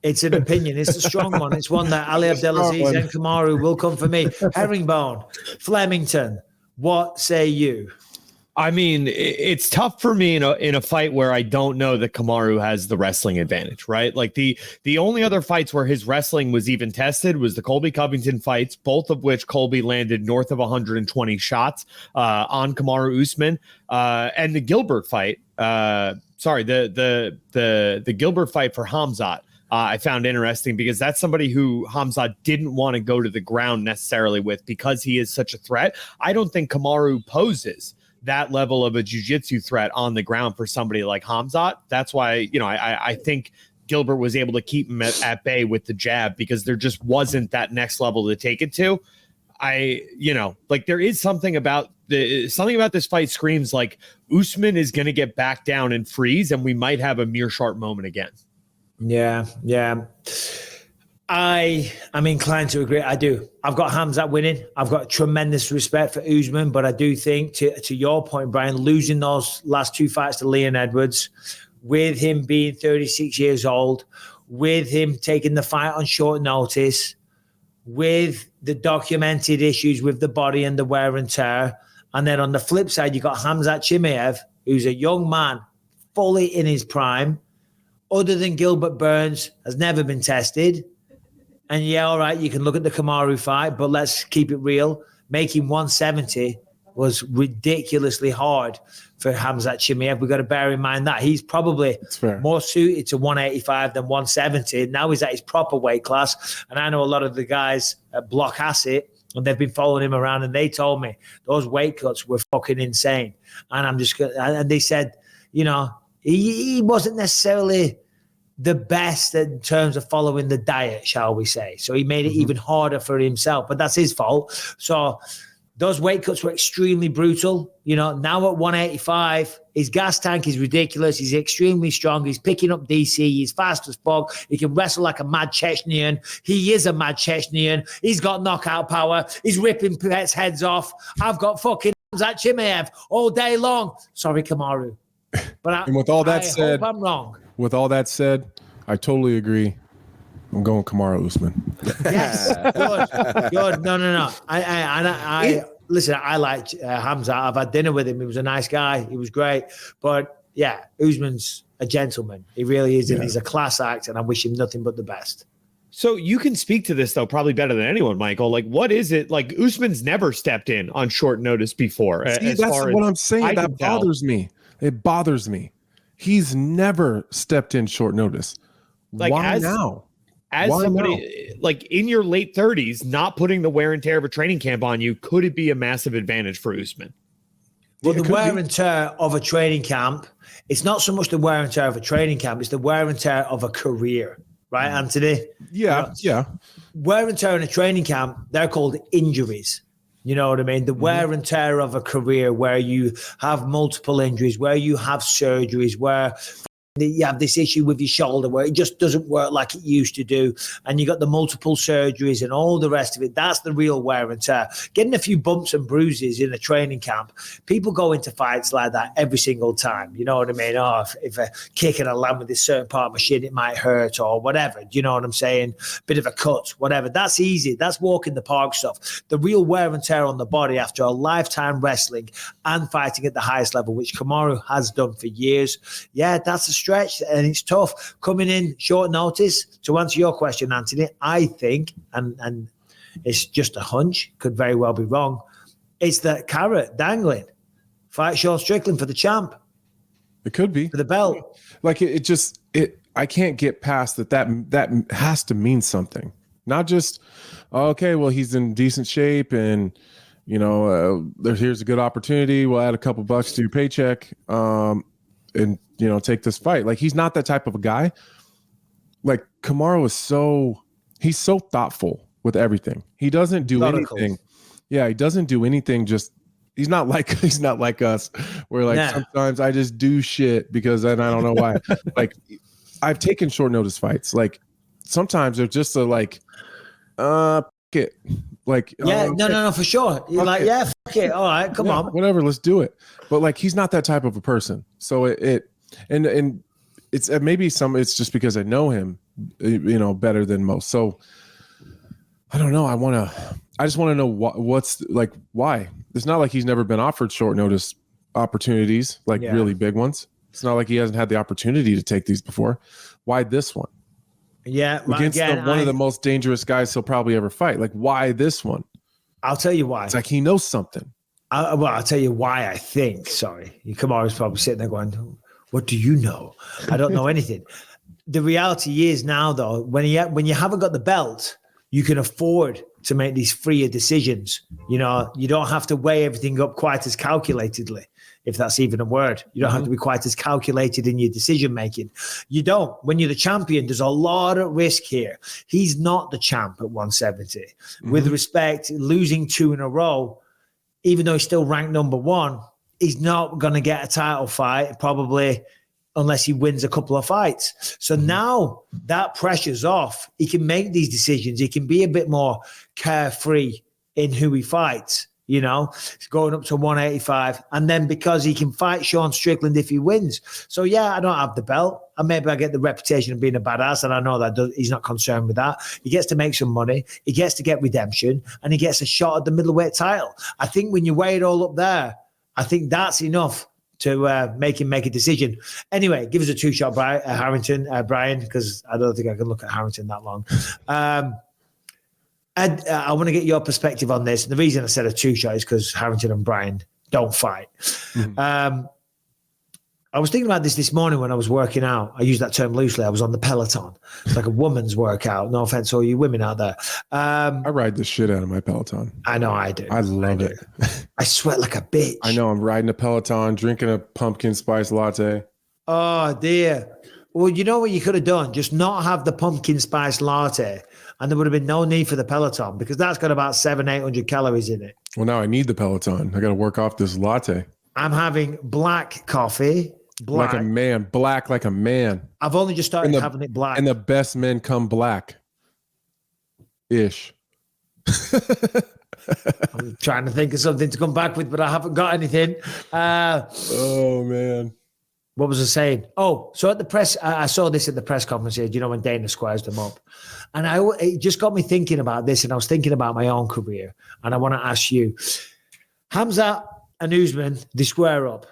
It's an opinion. It's a strong one. It's one that Ali Abdelaziz and Kamaru will come for me. Herringbone, Flemington, what say you? I mean, it's tough for me in a fight where I don't know that Kamaru has the wrestling advantage, right? Like the only other fights where his wrestling was even tested was the Colby Covington fights, both of which Colby landed north of 120 shots on Kamaru Usman, and the Gilbert fight. The Gilbert fight for Khamzat. I found interesting because that's somebody who Khamzat didn't want to go to the ground necessarily with because he is such a threat. I don't think Kamaru poses that level of a jiu-jitsu threat on the ground for somebody like Khamzat. That's why, I think Gilbert was able to keep him at bay with the jab because there just wasn't that next level to take it to. There is something about this fight screams like Usman is going to get back down and freeze, and we might have a Meerschaert moment again. Yeah. I am inclined to agree. I do. I've got Khamzat winning. I've got tremendous respect for Usman, but I do think, to your point, Brian, losing those last two fights to Leon Edwards, with him being 36 years old, with him taking the fight on short notice, with the documented issues with the body and the wear and tear, and then on the flip side, you got Khamzat Chimaev, who's a young man, fully in his prime, other than Gilbert Burns, has never been tested. And yeah, all right, you can look at the Kamaru fight, but let's keep it real. Making 170 was ridiculously hard for Khamzat Chimaev. We've got to bear in mind that he's probably more suited to 185 than 170. Now he's at his proper weight class. And I know a lot of the guys at Block Asset, and they've been following him around, and they told me those weight cuts were fucking insane. And they said, he wasn't necessarily the best in terms of following the diet, shall we say. So he made it even harder for himself, but that's his fault. So those weight cuts were extremely brutal. Now at 185, his gas tank is ridiculous. He's extremely strong. He's picking up DC. He's fast as fuck. He can wrestle like a mad Chechnyan. He is a mad Chechnyan. He's got knockout power. He's ripping pets' heads off. I've got fucking Khamzat Chimaev all day long. Sorry, Kamaru. But and with all that said, hope I'm wrong. With all that said, I totally agree. I'm going Kamaru Usman. Yes, good. No. I listen. I like Khamzat. I've had dinner with him. He was a nice guy. He was great. But yeah, Usman's a gentleman. He really is, and he's a class act. And I wish him nothing but the best. So you can speak to this though, probably better than anyone, Michael. Like, what is it? Like, Usman's never stepped in on short notice before. See, that's what I'm saying. That bothers me. It bothers me. He's never stepped in short notice. Like, why now? As why somebody now? like in your late 30s, not putting the wear and tear of a training camp on you, could it be a massive advantage for Usman? Well, the wear and tear of a training camp, it's not so much the wear and tear of a training camp, it's the wear and tear of a career. Right, Anthony? Yeah. Wear and tear in a training camp, they're called injuries. You know what I mean? The wear and tear of a career where you have multiple injuries, where you have surgeries, where you have this issue with your shoulder where it just doesn't work like it used to do, and you got the multiple surgeries and all the rest of it. That's the real wear and tear. Getting a few bumps and bruises in a training camp, people go into fights like that every single time. You know what I mean? Oh, if a kick and a land with this certain part of my shin, it might hurt or whatever. Do you know what I'm saying? Bit of a cut, whatever. That's easy. That's walk in the park stuff. The real wear and tear on the body after a lifetime wrestling and fighting at the highest level, which Kamaru has done for years. Yeah, that's a stretch, and it's tough coming in short notice. To answer your question, Anthony, I think, and it's just a hunch, could very well be wrong, it's that carrot dangling. Fight Sean Strickland for the champ. It could be for the belt. Like it just I can't get past that has to mean something. Not just okay, well, he's in decent shape and here's a good opportunity. We'll add a couple bucks to your paycheck, and take this fight. Like, he's not that type of a guy. Like, Kamaru is he's so thoughtful with everything. He doesn't do anything. Yeah, he doesn't do anything. He's not like us. Where sometimes I just do shit because then I don't know why. Like, I've taken short notice fights. Like, sometimes they're just it. Like, no, for sure. You're like, yeah, fuck it. All right, come on, whatever, let's do it. But like, he's not that type of a person. So and it's maybe it's just because I know him, better than most. So I don't know. I just want to know what's like, why. It's not like he's never been offered short notice opportunities, like really big ones. It's not like he hasn't had the opportunity to take these before. Why this one? Yeah, against one of the most dangerous guys he'll probably ever fight. Like, why this one? I'll tell you why. It's like he knows something. I'll tell you why I think. Sorry, Kamaru's probably sitting there going, "What do you know? I don't know anything." The reality is now, though, when you haven't got the belt, you can afford to make these freer decisions. You don't have to weigh everything up quite as calculatedly, if that's even a word. You don't have to be quite as calculated in your decision making. You don't. When you're the champion, there's a lot at risk here. He's not the champ at 170. With respect, losing 2 in a row, even though he's still ranked number 1, he's not going to get a title fight probably unless he wins a couple of fights. So now that pressure's off. He can make these decisions. He can be a bit more carefree in who he fights. He's going up to 185. And then because he can fight Sean Strickland if he wins. So, I don't have the belt. And maybe I get the reputation of being a badass. And I know that he's not concerned with that. He gets to make some money. He gets to get redemption. And he gets a shot at the middleweight title. I think when you weigh it all up there, I think that's enough to make him make a decision. Anyway, give us a 2-shot, Harrington, Brian, because I don't think I can look at Harrington that long. Ed, I want to get your perspective on this. And the reason I said a 2-shot is because Harrington and Brian don't fight. I was thinking about this morning when I was working out. I use that term loosely. I was on the Peloton. It's like a woman's workout. No offense to all you women out there. I ride the shit out of my Peloton. I know I do. I love it. I sweat like a bitch. I know. I'm riding a Peloton, drinking a pumpkin spice latte. Oh, dear. Well, you know what you could have done? Just not have the pumpkin spice latte, and there would have been no need for the Peloton because that's got about 700-800 calories in it. Well, now I need the Peloton. I got to work off this latte. I'm having black coffee. Black. Like a man. Black like a man. I've only just started having it black. And the best men come black. Ish. I'm trying to think of something to come back with, but I haven't got anything. Oh, man. What was I saying? Oh, so at the press, I saw this at the press conference here, when Dana squares them up. And it just got me thinking about this, and I was thinking about my own career. And I want to ask you, Khamzat and Usman, they square up.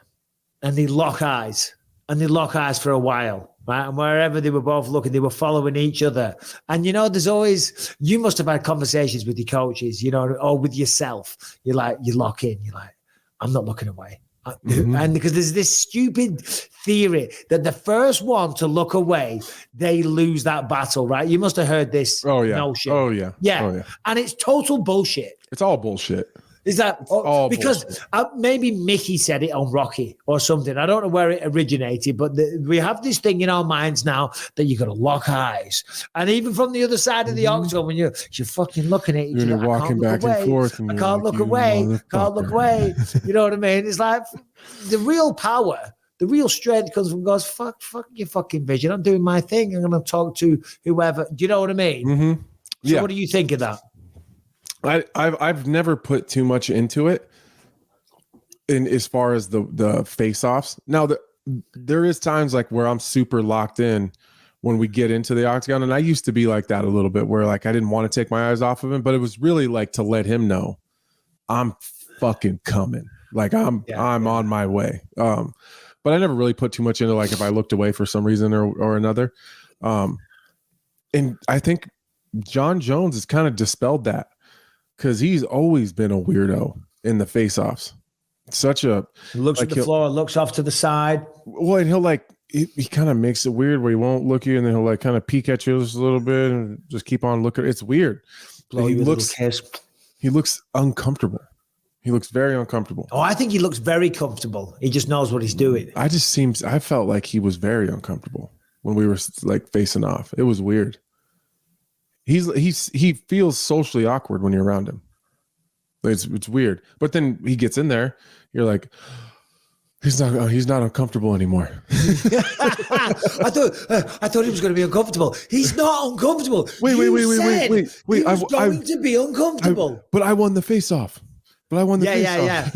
And they lock eyes. And they lock eyes for a while, right? And wherever they were both looking, they were following each other. And, there's always, you must have had conversations with your coaches, or with yourself. You lock in. You're like, I'm not looking away. And because there's this stupid theory that the first one to look away, they lose that battle, right? You must have heard this notion. Oh, yeah. Yeah. Oh, yeah. And it's total bullshit. It's all bullshit. Is that because maybe Mickey said it on Rocky or something? I don't know where it originated, but we have this thing in our minds now that you got to lock eyes, and even from the other side of the octagon, when you're fucking looking at each other, you're walking back and forth, I can't look away. Can't look away. You know what I mean? It's like the real power, the real strength comes from God's fuck your fucking vision. I'm doing my thing. I'm going to talk to whoever. Do you know what I mean? Mm-hmm. So what do you think of that? I've never put too much into it in as far as the face-offs. Now there is times like where I'm super locked in when we get into the octagon, and I used to be like that a little bit where like I didn't want to take my eyes off of him, but it was really like to let him know I'm fucking coming. Like I'm on my way. But I never really put too much into like if I looked away for some reason or another. And I think John Jones has kind of dispelled that. Because he's always been a weirdo in the face-offs. Looks at the floor, looks off to the side. Well, and he'll he kind of makes it weird where he won't look at you, and then he'll like kind of peek at you just a little bit and just keep on looking. It's weird. He looks uncomfortable. He looks very uncomfortable. Oh, I think he looks very comfortable. He just knows what he's doing. I felt like he was very uncomfortable when we were like facing off. It was weird. He feels socially awkward when you're around him. It's weird. But then he gets in there, you're like, he's not uncomfortable anymore. I thought he was going to be uncomfortable. He's not uncomfortable. Wait. He was going to be uncomfortable. But I won the face-off. Yeah.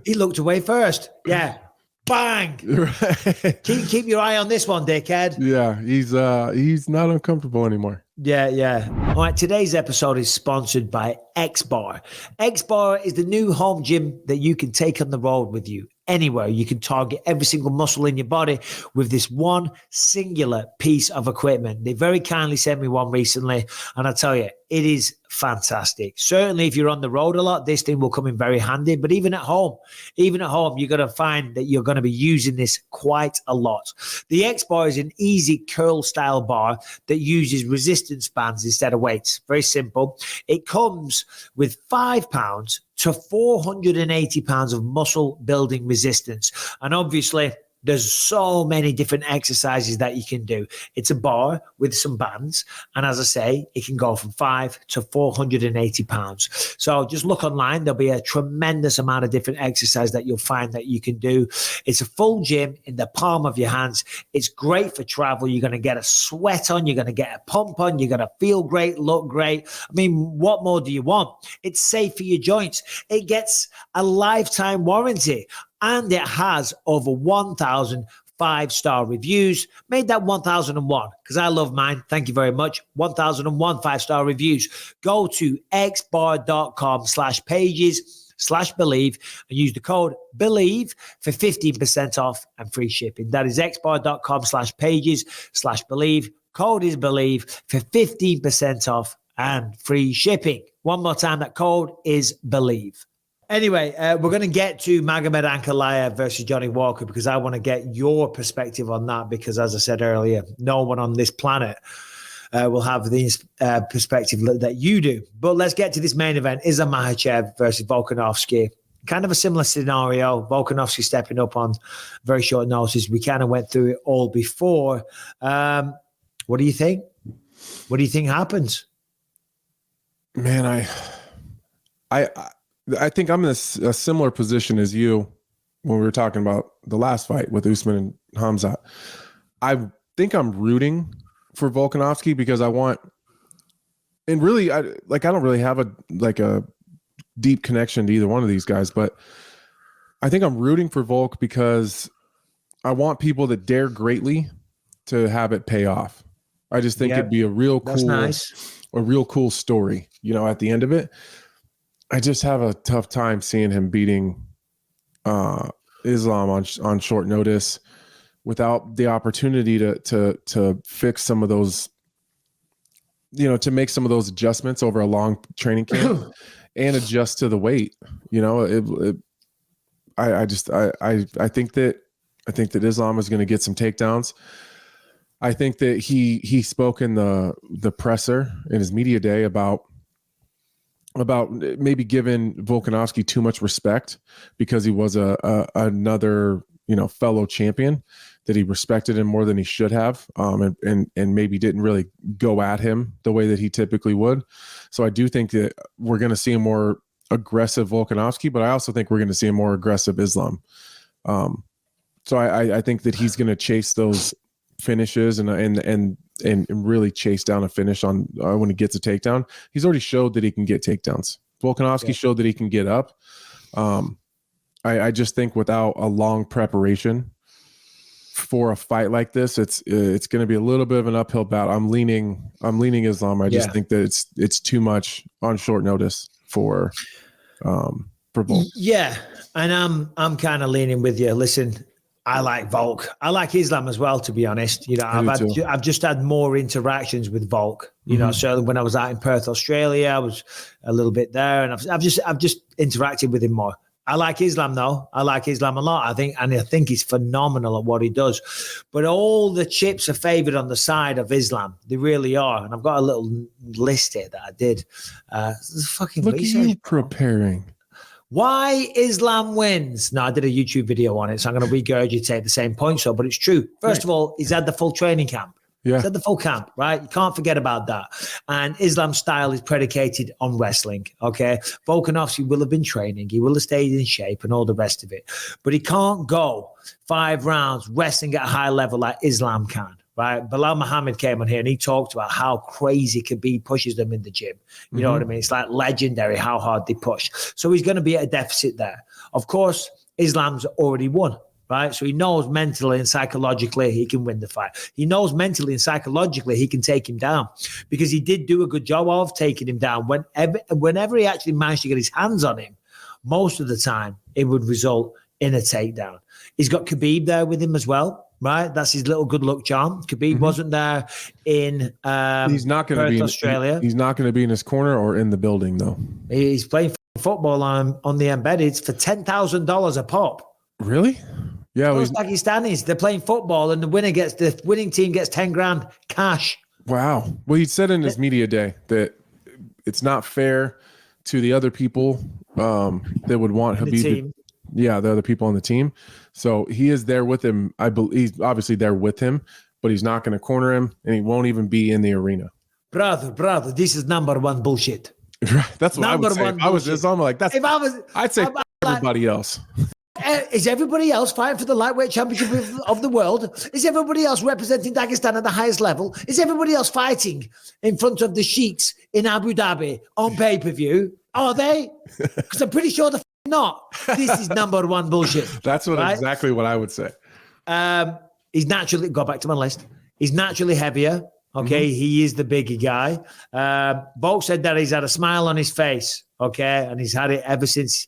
He looked away first. Yeah. Bang. Right. Keep your eye on this one, dickhead. Yeah, he's not uncomfortable anymore. Yeah. All right, today's episode is sponsored by Xbar. Xbar is the new home gym that you can take on the road with you anywhere. You can target every single muscle in your body with this one singular piece of equipment. They very kindly sent me one recently, and I tell you, it is fantastic. Certainly, if you're on the road a lot, this thing will come in very handy. But even at home, you're going to find that you're going to be using this quite a lot. The Xbar is an easy curl style bar that uses resistance bands instead of weights. Very simple. It comes with 5 pounds to 480 pounds of muscle building resistance. And obviously, there's so many different exercises that you can do. It's a bar with some bands. And as I say, it can go from 5 to 480 pounds. So just look online. There'll be a tremendous amount of different exercises that you'll find that you can do. It's a full gym in the palm of your hands. It's great for travel. You're going to get a sweat on. You're going to get a pump on. You're going to feel great, look great. I mean, what more do you want? It's safe for your joints. It gets a lifetime warranty. And it has over 1,000 5-star reviews. Made that 1,001 because I love mine. Thank you very much. 1,001 5-star reviews. Go to xbar.com/pages/believe and use the code BELIEVE for 15% off and free shipping. That is xbar.com/pages/believe. Code is BELIEVE for 15% off and free shipping. One more time, that code is BELIEVE. Anyway, we're going to get to Magomed Anvkeliev versus Johnny Walker because I want to get your perspective on that because, as I said earlier, no one on this planet will have the perspective that you do. But let's get to this main event. Islam Makhachev versus Volkanovski. Kind of a similar scenario. Volkanovski stepping up on very short notice. We kind of went through it all before. What do you think? What do you think happens? Man, I think I'm in a similar position as you when we were talking about the last fight with Usman and Khamzat. I think I'm rooting for Volkanovski because I want, and really, I don't really have a deep connection to either one of these guys, but I think I'm rooting for Volk because I want people that dare greatly to have it pay off. I just think it'd be a real cool story, at the end of it. I just have a tough time seeing him beating Islam on short notice without the opportunity to fix some of those, to make some of those adjustments over a long training camp and adjust to the weight. I think that Islam is going to get some takedowns. I think that he spoke in the presser in his media day about maybe giving Volkanovski too much respect because he was another fellow champion, that he respected him more than he should have, and maybe didn't really go at him the way that he typically would. So I do think that we're going to see a more aggressive Volkanovski, but I also think we're going to see a more aggressive Islam. So I think that he's going to chase those finishes and really chase down a finish on when he gets a takedown. He's already showed that he can get takedowns. Volkanovski showed that he can get up. I just think without a long preparation for a fight like this, it's going to be a little bit of an uphill battle. I'm leaning Islam. I just think that it's too much on short notice for Volk. Yeah, and I'm kind of leaning with you. Listen, I like Volk. I like Islam as well, to be honest. I've just had more interactions with Volk. So when I was out in Perth, Australia, I was a little bit there, and I've just interacted with him more. I like Islam though. I like Islam a lot. I think he's phenomenal at what he does. But all the chips are favored on the side of Islam. They really are. And I've got a little list here that I did. Look at you preparing. Why Islam wins? No, I did a YouTube video on it, so I'm going to regurgitate the same point. So, but it's true. First of all, he's had the full training camp. Yeah. He's had the full camp, right? You can't forget about that. And Islam's style is predicated on wrestling, okay? Volkanovski will have been training. He will have stayed in shape and all the rest of it. But he can't go 5 rounds wrestling at a high level like Islam can, right? Bilal Muhammad came on here and he talked about how crazy Khabib pushes them in the gym. You know what I mean? It's like legendary how hard they push. So he's going to be at a deficit there. Of course, Islam's already won. Right. So he knows mentally and psychologically he can win the fight. He knows mentally and psychologically he can take him down because he did do a good job of taking him down. Whenever he actually managed to get his hands on him, most of the time it would result in a takedown. He's got Khabib there with him as well. Right. That's his little good luck charm. Khabib wasn't there in he's not going to be in Australia. He's not going to be in his corner or in the building, though. He's playing football on the embeddeds for $10,000 a pop. Really? Yeah, Those Pakistanis, they're playing football, and the winning team gets 10 grand cash. Wow. Well, he said in his media day that it's not fair to the other people that would want Khabib. The other people on the team. So he is there with him. I believe he's obviously there with him, but he's not going to corner him, and he won't even be in the arena. Brother, this is number one bullshit. That's what I would say. If I was Islam, like that's. I'd say everybody else. Is everybody else fighting for the lightweight championship of the world? Is everybody else representing Dagestan at the highest level? Is everybody else fighting in front of the sheiks in Abu Dhabi on pay-per-view? Are they? Because I'm pretty sure they're not. This is number one bullshit. That's exactly what I would say. He's naturally, go back to my list. He's naturally heavier. Okay, he is the bigger guy. Volk said that he's had a smile on his face. Okay, and he's had it ever since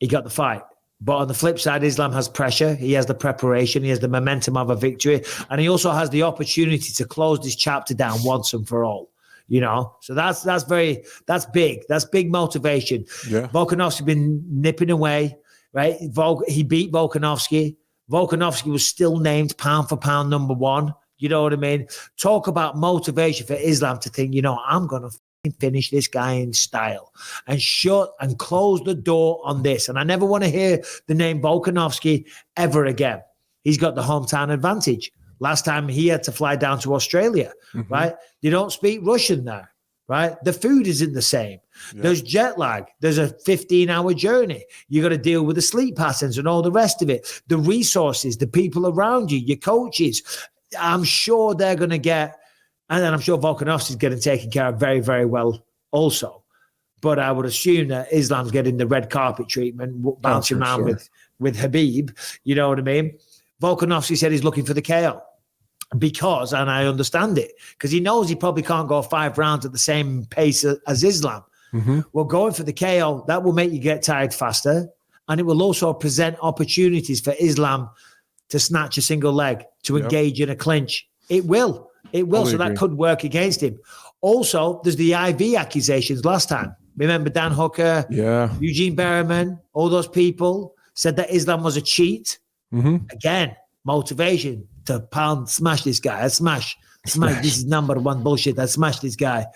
he got the fight. But on the flip side, Islam has pressure. He has the preparation. He has the momentum of a victory. And he also has the opportunity to close this chapter down once and for all. You know, so that's big. That's big motivation. Yeah. Volkanovski been nipping away, right? He beat Volkanovski. Volkanovski was still named pound for pound number 1. You know what I mean? Talk about motivation for Islam to think, you know, I'm going to finish this guy in style and shut and close the door on this. And I never want to hear the name Volkanovski ever again. He's got the hometown advantage. Last time he had to fly down to Australia, right? They don't speak Russian there, right? The food isn't the same. Yeah. There's jet lag. There's a 15-hour journey. You got to deal with the sleep patterns and all the rest of it. The resources, the people around you, your coaches. I'm sure they're going to get, and then I'm sure Volkanovski is getting taken care of very, very well also. But I would assume that Islam's getting the red carpet treatment, bouncing around with Khabib. You know what I mean? Volkanovski said he's looking for the KO because, and I understand it, because he knows he probably can't go 5 rounds at the same pace as Islam. Well, going for the KO, that will make you get tired faster. And it will also present opportunities for Islam to snatch a single leg, to engage in a clinch. It will. So that could work against him. Also, there's the IV accusations last time. Remember Dan Hooker, Eugene Berriman, all those people said that Islam was a cheat. Again, motivation to smash this guy. Smash. This is number 1 bullshit. I smash this guy.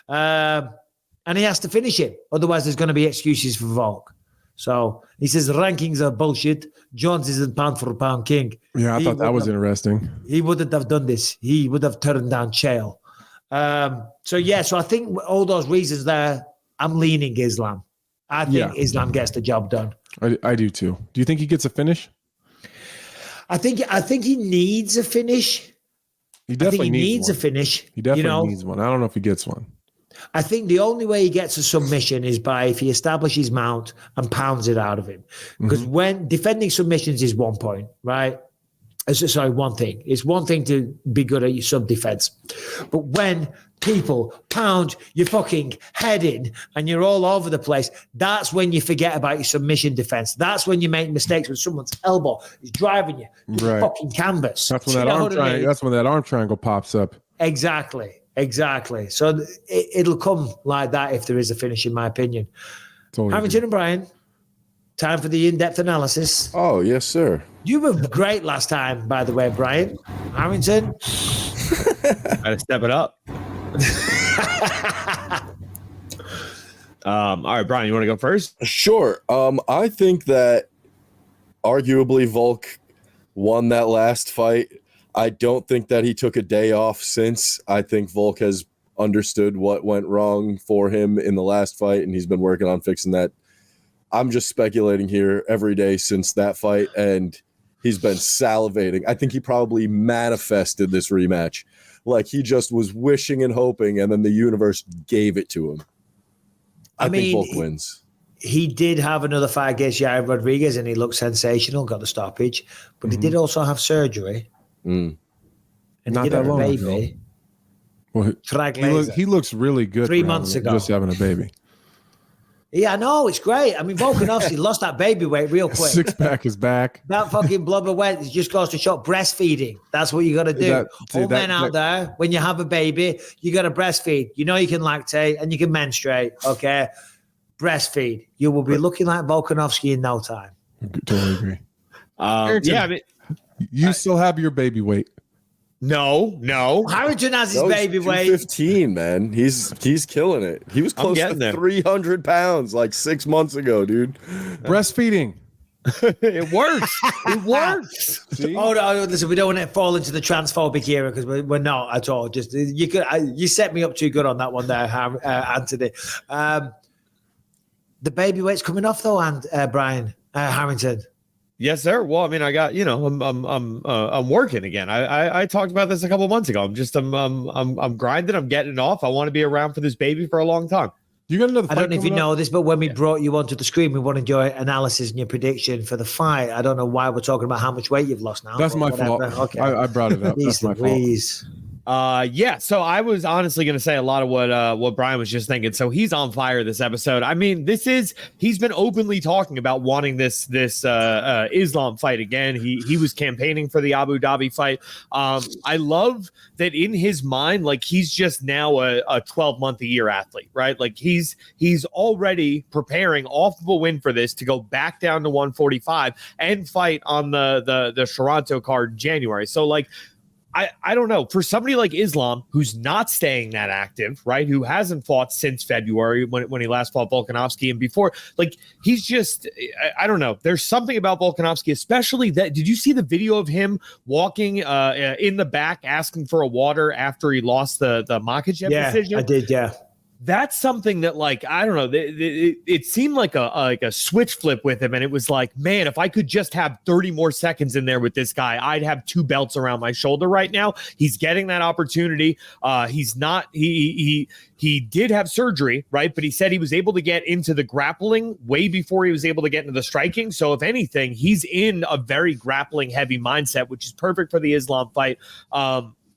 And he has to finish it. Otherwise, there's going to be excuses for Volk. So he says rankings are bullshit. Jones isn't pound for pound king. Yeah, I thought that was interesting. He wouldn't have done this. He would have turned down Chael. So I think all those reasons there, I'm leaning Islam. I think Islam gets the job done. I do too. Do you think he gets a finish? I think he needs a finish. He definitely needs a finish. He definitely needs one. I don't know if he gets one. I think the only way he gets a submission is by if he establishes mount and pounds it out of him. Because when defending submissions is one point, right? One thing. It's one thing to be good at your sub-defense. But when people pound your fucking head in and you're all over the place, that's when you forget about your submission defense. That's when you make mistakes when someone's elbow is driving you to the fucking canvas. That's when that's when that arm triangle pops up. Exactly. So it'll come like that if there is a finish, in my opinion. Harrington and Brian, time for the in-depth analysis. Oh, yes, sir. You were great last time, by the way, Brian. Harrington. Gotta step it up. All right, Brian, you want to go first? Sure. I think that arguably Volk won that last fight. I don't think that he took a day off since. I think Volk has understood what went wrong for him in the last fight, and he's been working on fixing that. I'm just speculating here every day since that fight, and he's been salivating. I think he probably manifested this rematch. Like he just was wishing and hoping, and then the universe gave it to him. I think Volk wins. He did have another fight against Yair Rodriguez, and he looked sensational, got the stoppage. But he did also have surgery. And Not he did that have a long baby. Well, he looks really good 3 months ago. Just having a baby. Yeah, I know. It's great. I mean, Volkanovski lost that baby weight real quick. Six-pack is back. That fucking blubber weight just goes to show breastfeeding. That's what you got to do. All men out there, when you have a baby, you got to breastfeed. You know you can lactate and you can menstruate, okay? Breastfeed. You will be looking like Volkanovski in no time. Totally agree. Yeah, I mean, you still have your baby weight. No. Harrington has his baby weight. 15, man. He's killing it. He was close to there. 300 pounds like 6 months ago, dude. Breastfeeding. It works. It works. See? Oh no! Listen, we don't want to fall into the transphobic era because we're not at all. Just you set me up too good on that one there, Anthony. The baby weight's coming off though, and Brian Harrington. Yes, sir. Well, I mean, I got, I'm working again. I talked about this a couple months ago. I'm grinding. I'm getting it off. I want to be around for this baby for a long time. You got another fight. I don't know if you know this, but when we brought you onto the screen, we wanted your analysis and your prediction for the fight. I don't know why we're talking about how much weight you've lost now. That's my fault. Okay. I brought it up. That's my fault. Yeah, so I was honestly going to say a lot of what Brian was just thinking. So he's on fire this episode. I mean, he's been openly talking about wanting this Islam fight again. He was campaigning for the Abu Dhabi fight. I love that in his mind, like he's just now a 12-month-a-year athlete, right? Like he's already preparing off of a win for this to go back down to 145 and fight on the Toronto card in January. So like, I don't know, for somebody like Islam, who's not staying that active, right? Who hasn't fought since February when he last fought Volkanovski and before, like he's just, I don't know. There's something about Volkanovski, especially that. Did you see the video of him walking in the back, asking for a water after he lost the Makhachev decision? Yeah, I did. Yeah. That's something that, like, I don't know. It seemed like a switch flip with him, and it was like, man, if I could just have 30 more seconds in there with this guy, I'd have 2 belts around my shoulder right now. He's getting that opportunity. He's not. He did have surgery, right? But he said he was able to get into the grappling way before he was able to get into the striking. So if anything, he's in a very grappling heavy mindset, which is perfect for the Islam fight.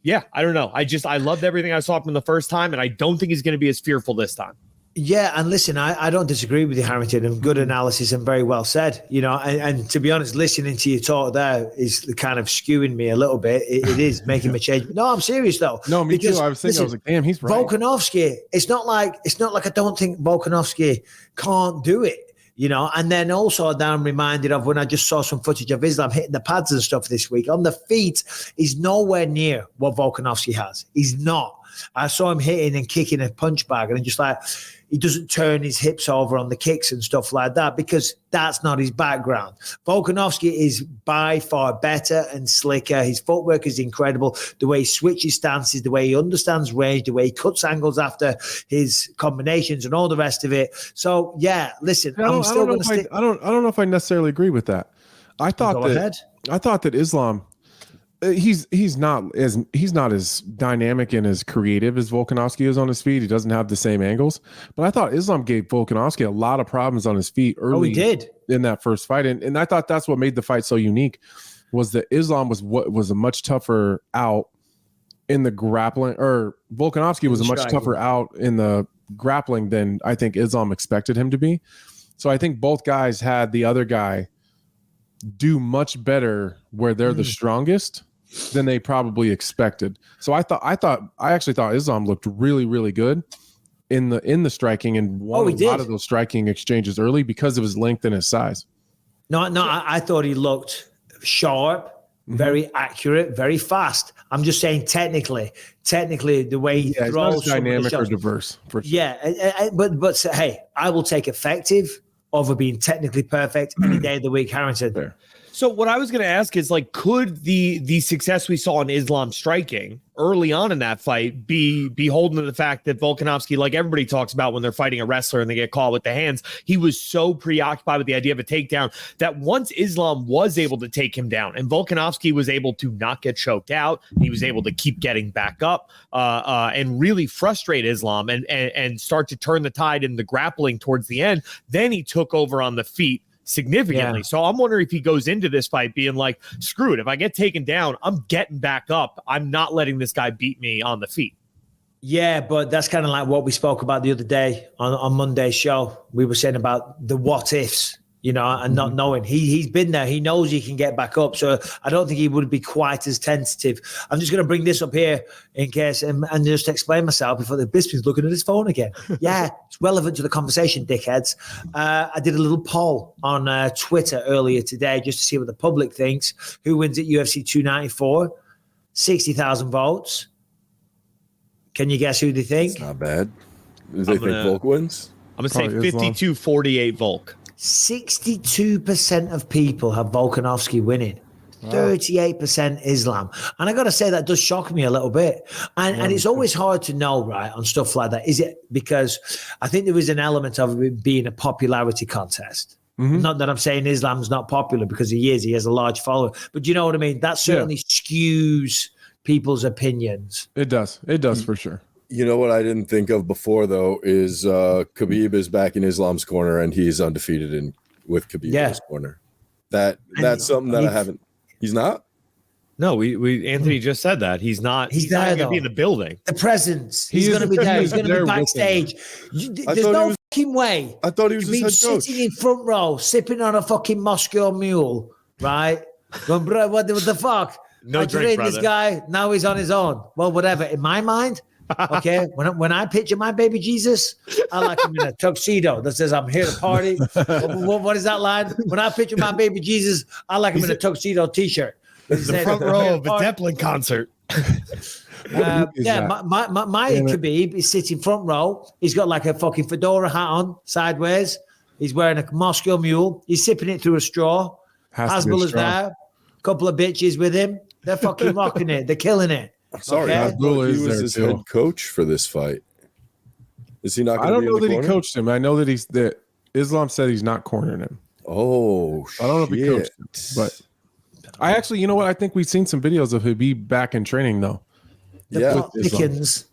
Yeah, I don't know. I loved everything I saw from the first time, and I don't think he's going to be as fearful this time. Yeah, and listen, I don't disagree with you, Harrington, and good analysis and very well said. You know, and to be honest, listening to you talk there is kind of skewing me a little bit. It is making me change. No, I'm serious though. No, me too. I was thinking, I was like, damn, he's right. Volkanovski, it's not like I don't think Volkanovski can't do it. You know, and then also I'm reminded of when I just saw some footage of Islam hitting the pads and stuff this week. On the feet, he's nowhere near what Volkanovski has. He's not. I saw him hitting and kicking a punch bag, and just like he doesn't turn his hips over on the kicks and stuff like that because that's not his background. Volkanovski is by far better and slicker. His footwork is incredible. The way he switches stances, the way he understands range, the way he cuts angles after his combinations and all the rest of it. So yeah, listen, I don't know if I necessarily agree with that. I thought that Islam, he's not as dynamic and as creative as Volkanovski is on his feet. He doesn't have the same angles, but I thought Islam gave Volkanovski a lot of problems on his feet early. He did in that first fight, and I thought that's what made the fight so unique. Was that Islam was a much tougher out in the grappling, or Volkanovski was a much tougher out in the grappling than I think Islam expected him to be. So I think both guys had the other guy do much better where they're the strongest than they probably expected. So I actually thought Islam looked really, really good in the striking and won a lot of those striking exchanges early because of his length and his size. No, I thought he looked sharp, very accurate, very fast. I'm just saying technically, the way he throws, it's not as dynamic or diverse. For sure. Yeah, but hey, I will take effective over being technically perfect any day of the week, Harrington. Fair. So what I was going to ask is, like, could the success we saw in Islam striking early on in that fight be beholden to the fact that Volkanovski, like everybody talks about when they're fighting a wrestler and they get caught with the hands, he was so preoccupied with the idea of a takedown that once Islam was able to take him down and Volkanovski was able to not get choked out, he was able to keep getting back up and really frustrate Islam and start to turn the tide in the grappling towards the end. Then he took over on the feet significantly. Yeah. So I'm wondering if he goes into this fight being like, screw it. If I get taken down, I'm getting back up. I'm not letting this guy beat me on the feet. Yeah, but that's kind of like what we spoke about the other day on Monday's show. We were saying about the what ifs, and not knowing. He's been there. He knows he can get back up. So I don't think he would be quite as tentative. I'm just going to bring this up here in case and just explain myself before the Bisping's looking at his phone again. Yeah, it's relevant to the conversation, dickheads. I did a little poll on Twitter earlier today just to see what the public thinks. Who wins at UFC 294? 60,000 votes. Can you guess who they think? It's not bad. Do they think Volk wins? I'm going to say 52-48 Volk. 62% of people have Volkanovski winning. 38% Islam. And I got to say, that does shock me a little bit. And it's always hard to know, right, on stuff like that. Is it because I think there is an element of it being a popularity contest. Not that I'm saying Islam's not popular, because he is. He has a large following. But you know what I mean? That certainly skews people's opinions. It does. It does for sure. You know what I didn't think of before, though, is Khabib is back in Islam's corner and he's undefeated with Khabib in his corner. That's something that I haven't. He's not? No, we Anthony just said that. He's not. He's there, not going to be in the building. The presence. He's going to be there. He's going to be backstage. There's no fucking way. I thought he was his head coach. Sitting in front row, sipping on a fucking Moscow Mule, right? Going, bro, what the fuck? No I drink, trained this guy. Now he's on his own. Well, whatever. In my mind, okay, when I picture my baby Jesus, I like him in a tuxedo that says, I'm here to party. What is that line? When I picture my baby Jesus, I like him in a tuxedo t-shirt. The front row of a Zeppelin concert. My Khabib is sitting front row. He's got like a fucking fedora hat on sideways. He's wearing a Moscow Mule. He's sipping it through a straw. Hasbullah's there. A couple of bitches with him. They're fucking rocking it. They're killing it. Sorry, Okay. he was his head coach for this fight. Is he not? I don't know that corner? he coached him. I know that Islam said he's not cornering him. Oh, I don't know if he coached him, but I actually, you know what? I think we've seen some videos of Khabib back in training though. Dickens.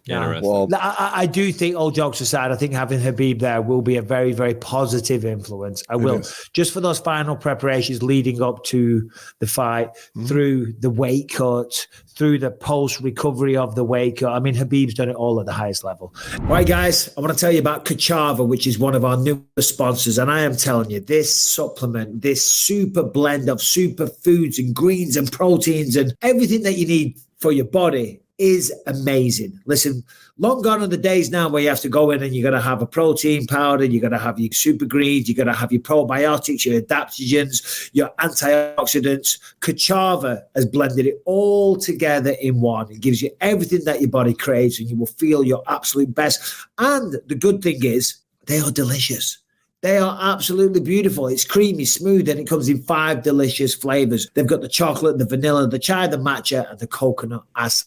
Yeah. Well, I do think, all jokes aside, I think having Khabib there will be a very, very positive influence. I will. Just for those final preparations leading up to the fight, through the weight cut, through the post-recovery of the weight cut. I mean, Khabib's done it all at the highest level. All right, guys, I want to tell you about Kachava, which is one of our newest sponsors. And I am telling you, this supplement, this super blend of superfoods and greens and proteins and everything that you need for your body is amazing. Listen, long gone are the days now where you have to go in and you're going to have a protein powder, you're going to have your super greens, you're going to have your probiotics, your adaptogens, your antioxidants. Kachava has blended it all together in one. It gives you everything that your body craves and you will feel your absolute best. And the good thing is, they are delicious. They are absolutely beautiful. It's creamy, smooth, and it comes in 5 delicious flavors. They've got the chocolate, the vanilla, the chai, the matcha, and the coconut acai.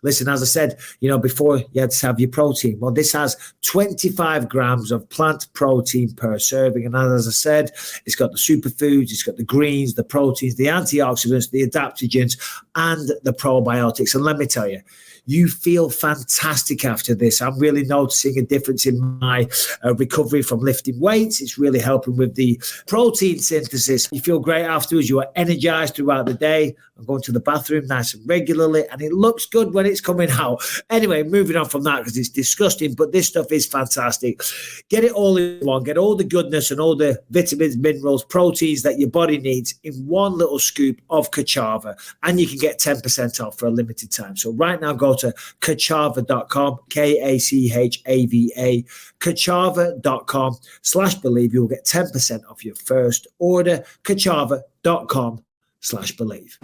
Listen, as I said, before you had to have your protein. Well, this has 25 grams of plant protein per serving. And as I said, it's got the superfoods, it's got the greens, the proteins, the antioxidants, the adaptogens, and the probiotics. And let me tell you, you feel fantastic after this. I'm really noticing a difference in my recovery from lifting weights. It's really helping with the protein synthesis. You feel great afterwards. You are energized throughout the day. I'm going to the bathroom nice and regularly, and it looks good when it's coming out. Anyway, moving on from that because it's disgusting, but this stuff is fantastic. Get it all in one. Get all the goodness and all the vitamins, minerals, proteins that your body needs in one little scoop of Kachava, and you can get 10% off for a limited time. So right now, go to kachava.com, Kachava, kachava.com/believe. You'll get 10% off your first order. Kachava.com/believe. patreon.com/believe.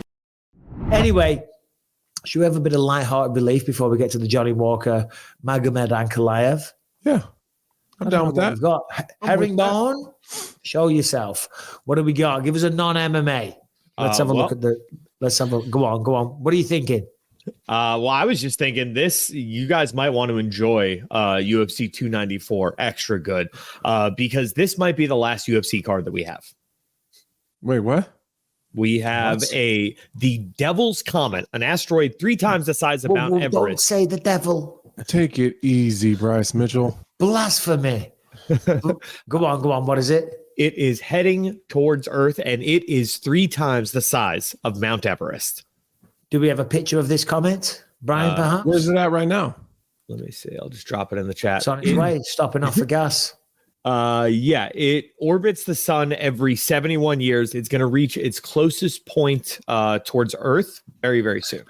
Anyway, should we have a bit of lighthearted relief before we get to the Johnny Walker, Magomed Anvkeliev? Yeah. I'm down with that. We've got herringbone. Show yourself. What do we got? Give us a non-MMA. Let's have a look at the. Let's have a go on. What are you thinking? Well, I was just thinking this. You guys might want to enjoy UFC 294 extra good because this might be the last UFC card that we have. Wait, what? We have the Devil's Comet, an asteroid 3 times the size of Mount Everest. Don't say the devil. Take it easy, Bryce Mitchell. Blasphemy. Go on. What is it? It is heading towards Earth, and it is 3 times the size of Mount Everest. Do we have a picture of this comet, Brian, perhaps? Where's it at right now? Let me see. I'll just drop it in the chat. It's on its way, stopping off for gas. Yeah, it orbits the sun every 71 years. It's going to reach its closest point towards Earth very, very soon.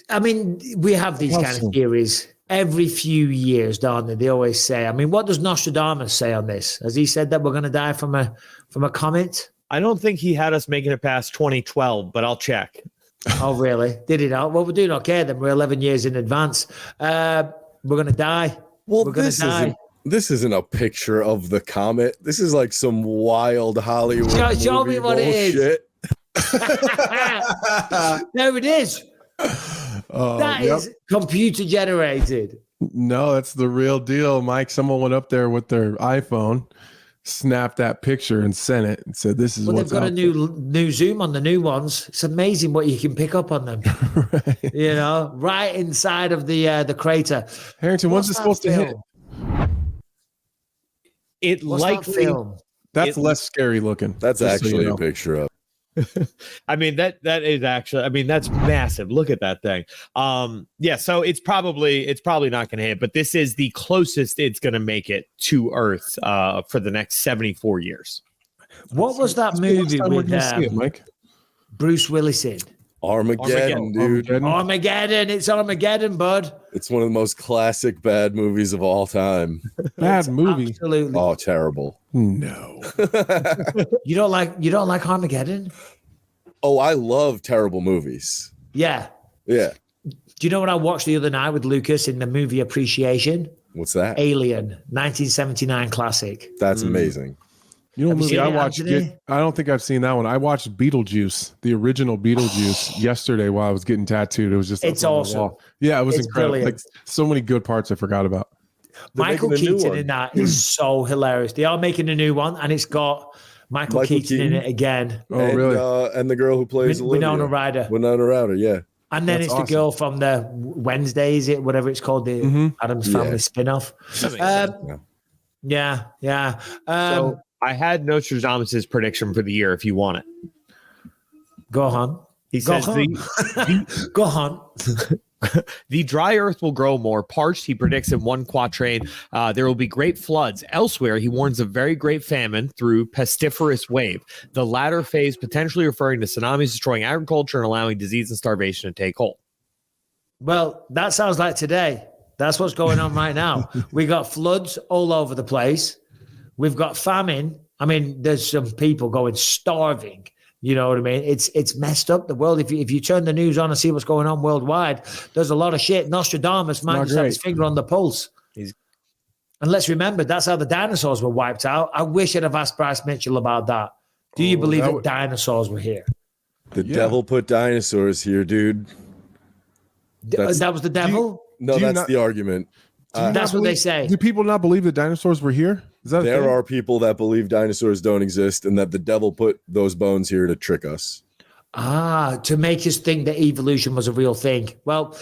I mean, we have these kind of theories every few years, don't they? They always say. I mean, what does Nostradamus say on this? Has he said that we're going to die from a comet? I don't think he had us making it past 2012, but I'll check. Oh, really? Did he not? Well, we're doing okay then. We're 11 years in advance. We're going to die. Well, we're going to die. This isn't a picture of the comet. This is like some wild Hollywood Show me what bullshit. it is. There it is. That is computer generated. No, that's the real deal, Mike. Someone went up there with their iPhone, snapped that picture and sent it and said, this is well, what's they've got out a new zoom on the new ones. It's amazing what you can pick up on them. Right. You know, right inside of the crater. Harrington, when's it supposed to hit? It What's likely that film? That's less scary looking. That's actually a picture of. I mean, that is actually, I mean, that's massive. Look at that thing. Yeah, so it's probably not going to hit, but this is the closest it's going to make it to Earth for the next 74 years. What was that movie with Mike? Bruce Willis in? Armageddon, dude. Armageddon. It's Armageddon, bud. It's one of the most classic bad movies of all time. Bad movie. Absolutely. Oh, terrible. No. You don't like Armageddon? Oh, I love terrible movies. Yeah. Yeah. Do you know what I watched the other night with Lucas in the movie Appreciation? What's that? Alien, 1979 classic. That's amazing. You know, Have you movie seen I it, watched. Anthony? I don't think I've seen that one. I watched Beetlejuice, the original Beetlejuice, yesterday while I was getting tattooed. It was just It's up on the awesome. wall. Yeah, it was It's incredible. brilliant. Like so many good parts I forgot about. Michael making a new Keaton one. in that is so hilarious. They are making a new one, and it's got Michael Keaton in it again. Oh, and, really? And the girl who plays Winona Olivia. Ryder. Winona Ryder, yeah. And then That's it's awesome. the girl from the Wednesday, is it? Whatever it's called, the Addams Family spin-off. Yeah. So I had Nostradamus' prediction for the year if you want it. Go on. He Go says on. Go on. the dry earth will grow more parched. He predicts in one quatrain there will be great floods. Elsewhere, he warns of very great famine through pestiferous wave. The latter phase potentially referring to tsunamis destroying agriculture and allowing disease and starvation to take hold. Well, that sounds like today. That's what's going on right now. We got floods all over the place. We've got famine. I mean, there's some people going starving. You know what I mean? It's messed up, the world. If you turn the news on and see what's going on worldwide, there's a lot of shit. Nostradamus might just have his finger on the pulse. And let's remember, that's how the dinosaurs were wiped out. I wish I'd have asked Bryce Mitchell about that. Do you believe that dinosaurs were here? The devil put dinosaurs here, dude. That was the devil? That's the argument. That's what they say. Do people not believe that dinosaurs were here? Is that there are people that believe dinosaurs don't exist and that the devil put those bones here to trick us. To make us think that evolution was a real thing. Well,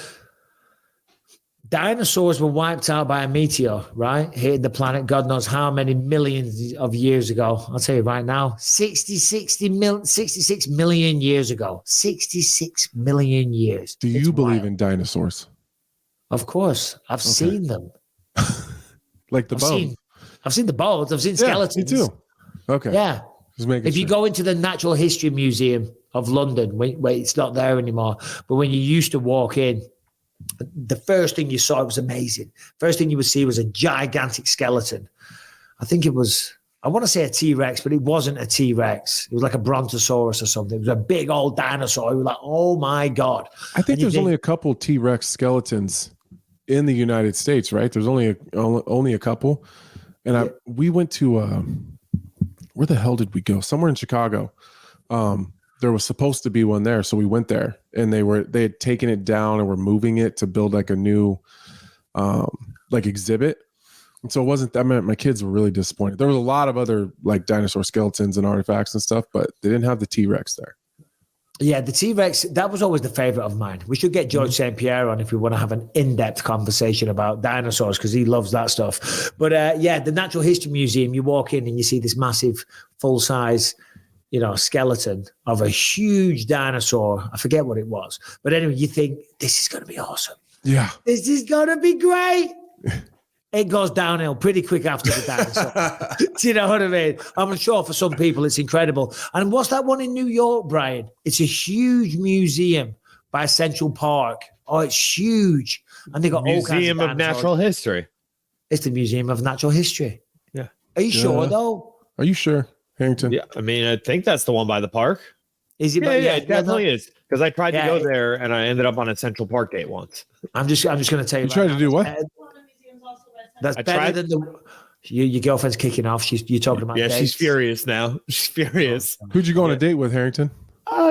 dinosaurs were wiped out by a meteor, right? Hitting the planet, God knows how many millions of years ago. I'll tell you right now, 66 million years ago. 66 million years. Do you believe in dinosaurs? Of course. I've seen them. Like the bones? I've seen the bones. I've seen skeletons. Me too. Okay. Yeah. If you go into the Natural History Museum of London, where it's not there anymore, but when you used to walk in, the first thing you saw, it was amazing. First thing you would see was a gigantic skeleton. I think it was I want to say a T-Rex, but it wasn't a T-Rex. It was like a Brontosaurus or something. It was a big old dinosaur. You were like, oh my God. I think there's only a couple T-Rex skeletons in the United States, right? There's only a couple. And we went to where the hell did we go? Somewhere in Chicago. There was supposed to be one there, so we went there, and they had taken it down and were moving it to build like a new like exhibit. And so it wasn't that. I mean, my kids were really disappointed. There was a lot of other like dinosaur skeletons and artifacts and stuff, but they didn't have the T-Rex there. Yeah, the T-Rex, that was always the favorite of mine. We should get George St. Pierre on if we want to have an in-depth conversation about dinosaurs, because he loves that stuff. But the Natural History Museum, you walk in and you see this massive full-size, skeleton of a huge dinosaur. I forget what it was. But anyway, you think, this is going to be awesome. Yeah. This is going to be great. It goes downhill pretty quick after the dinosaur. Do you know what I mean? I'm sure for some people it's incredible. And what's that one in New York, Brian? It's a huge museum by Central Park. Oh, it's huge. And they got Museum all kinds of Natural History. It's the Museum of Natural History. Yeah. Are you sure, though? Are you sure, Harrington? Yeah. I mean, I think that's the one by the park. Is it? Yeah, it definitely is. Because I tried to go there and I ended up on a Central Park date once. I'm just going to tell you. You tried to do what? That's better than your girlfriend's kicking off. You're talking about. Yeah, dates. she's furious now. She's furious. Who'd you go on a date with, Harrington?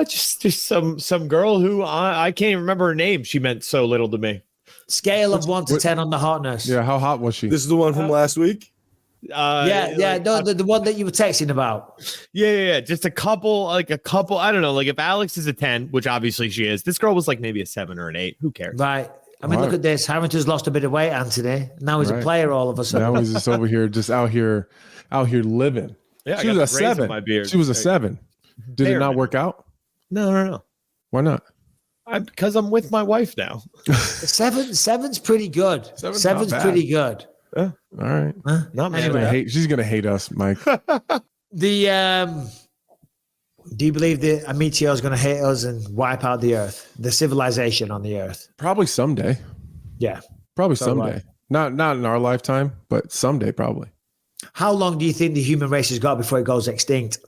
Just some girl who I can't even remember her name. She meant so little to me. Scale of 1 to 10 on the hotness. Yeah, how hot was she? This is the one from last week. The one that you were texting about. Yeah. Just a couple. I don't know. Like if Alex is a 10, which obviously she is, this girl was like maybe a 7 or an 8. Who cares? Right. I mean, look at this. Harrington's lost a bit of weight, Anthony. Now he's a player all of a sudden. Now he's just over here, out here living. Yeah, she was a 7. She was a 7. Did it not work out? No. Why not? Because I'm with my wife now. Seven's pretty good. Seven's pretty good. All right. Not anyway. She's gonna hate us, Mike. Do you believe that a meteor is going to hit us and wipe out the Earth, the civilization on the Earth? Probably someday. Yeah, probably someday. Not in our lifetime, but someday probably. How long do you think the human race has got before it goes extinct?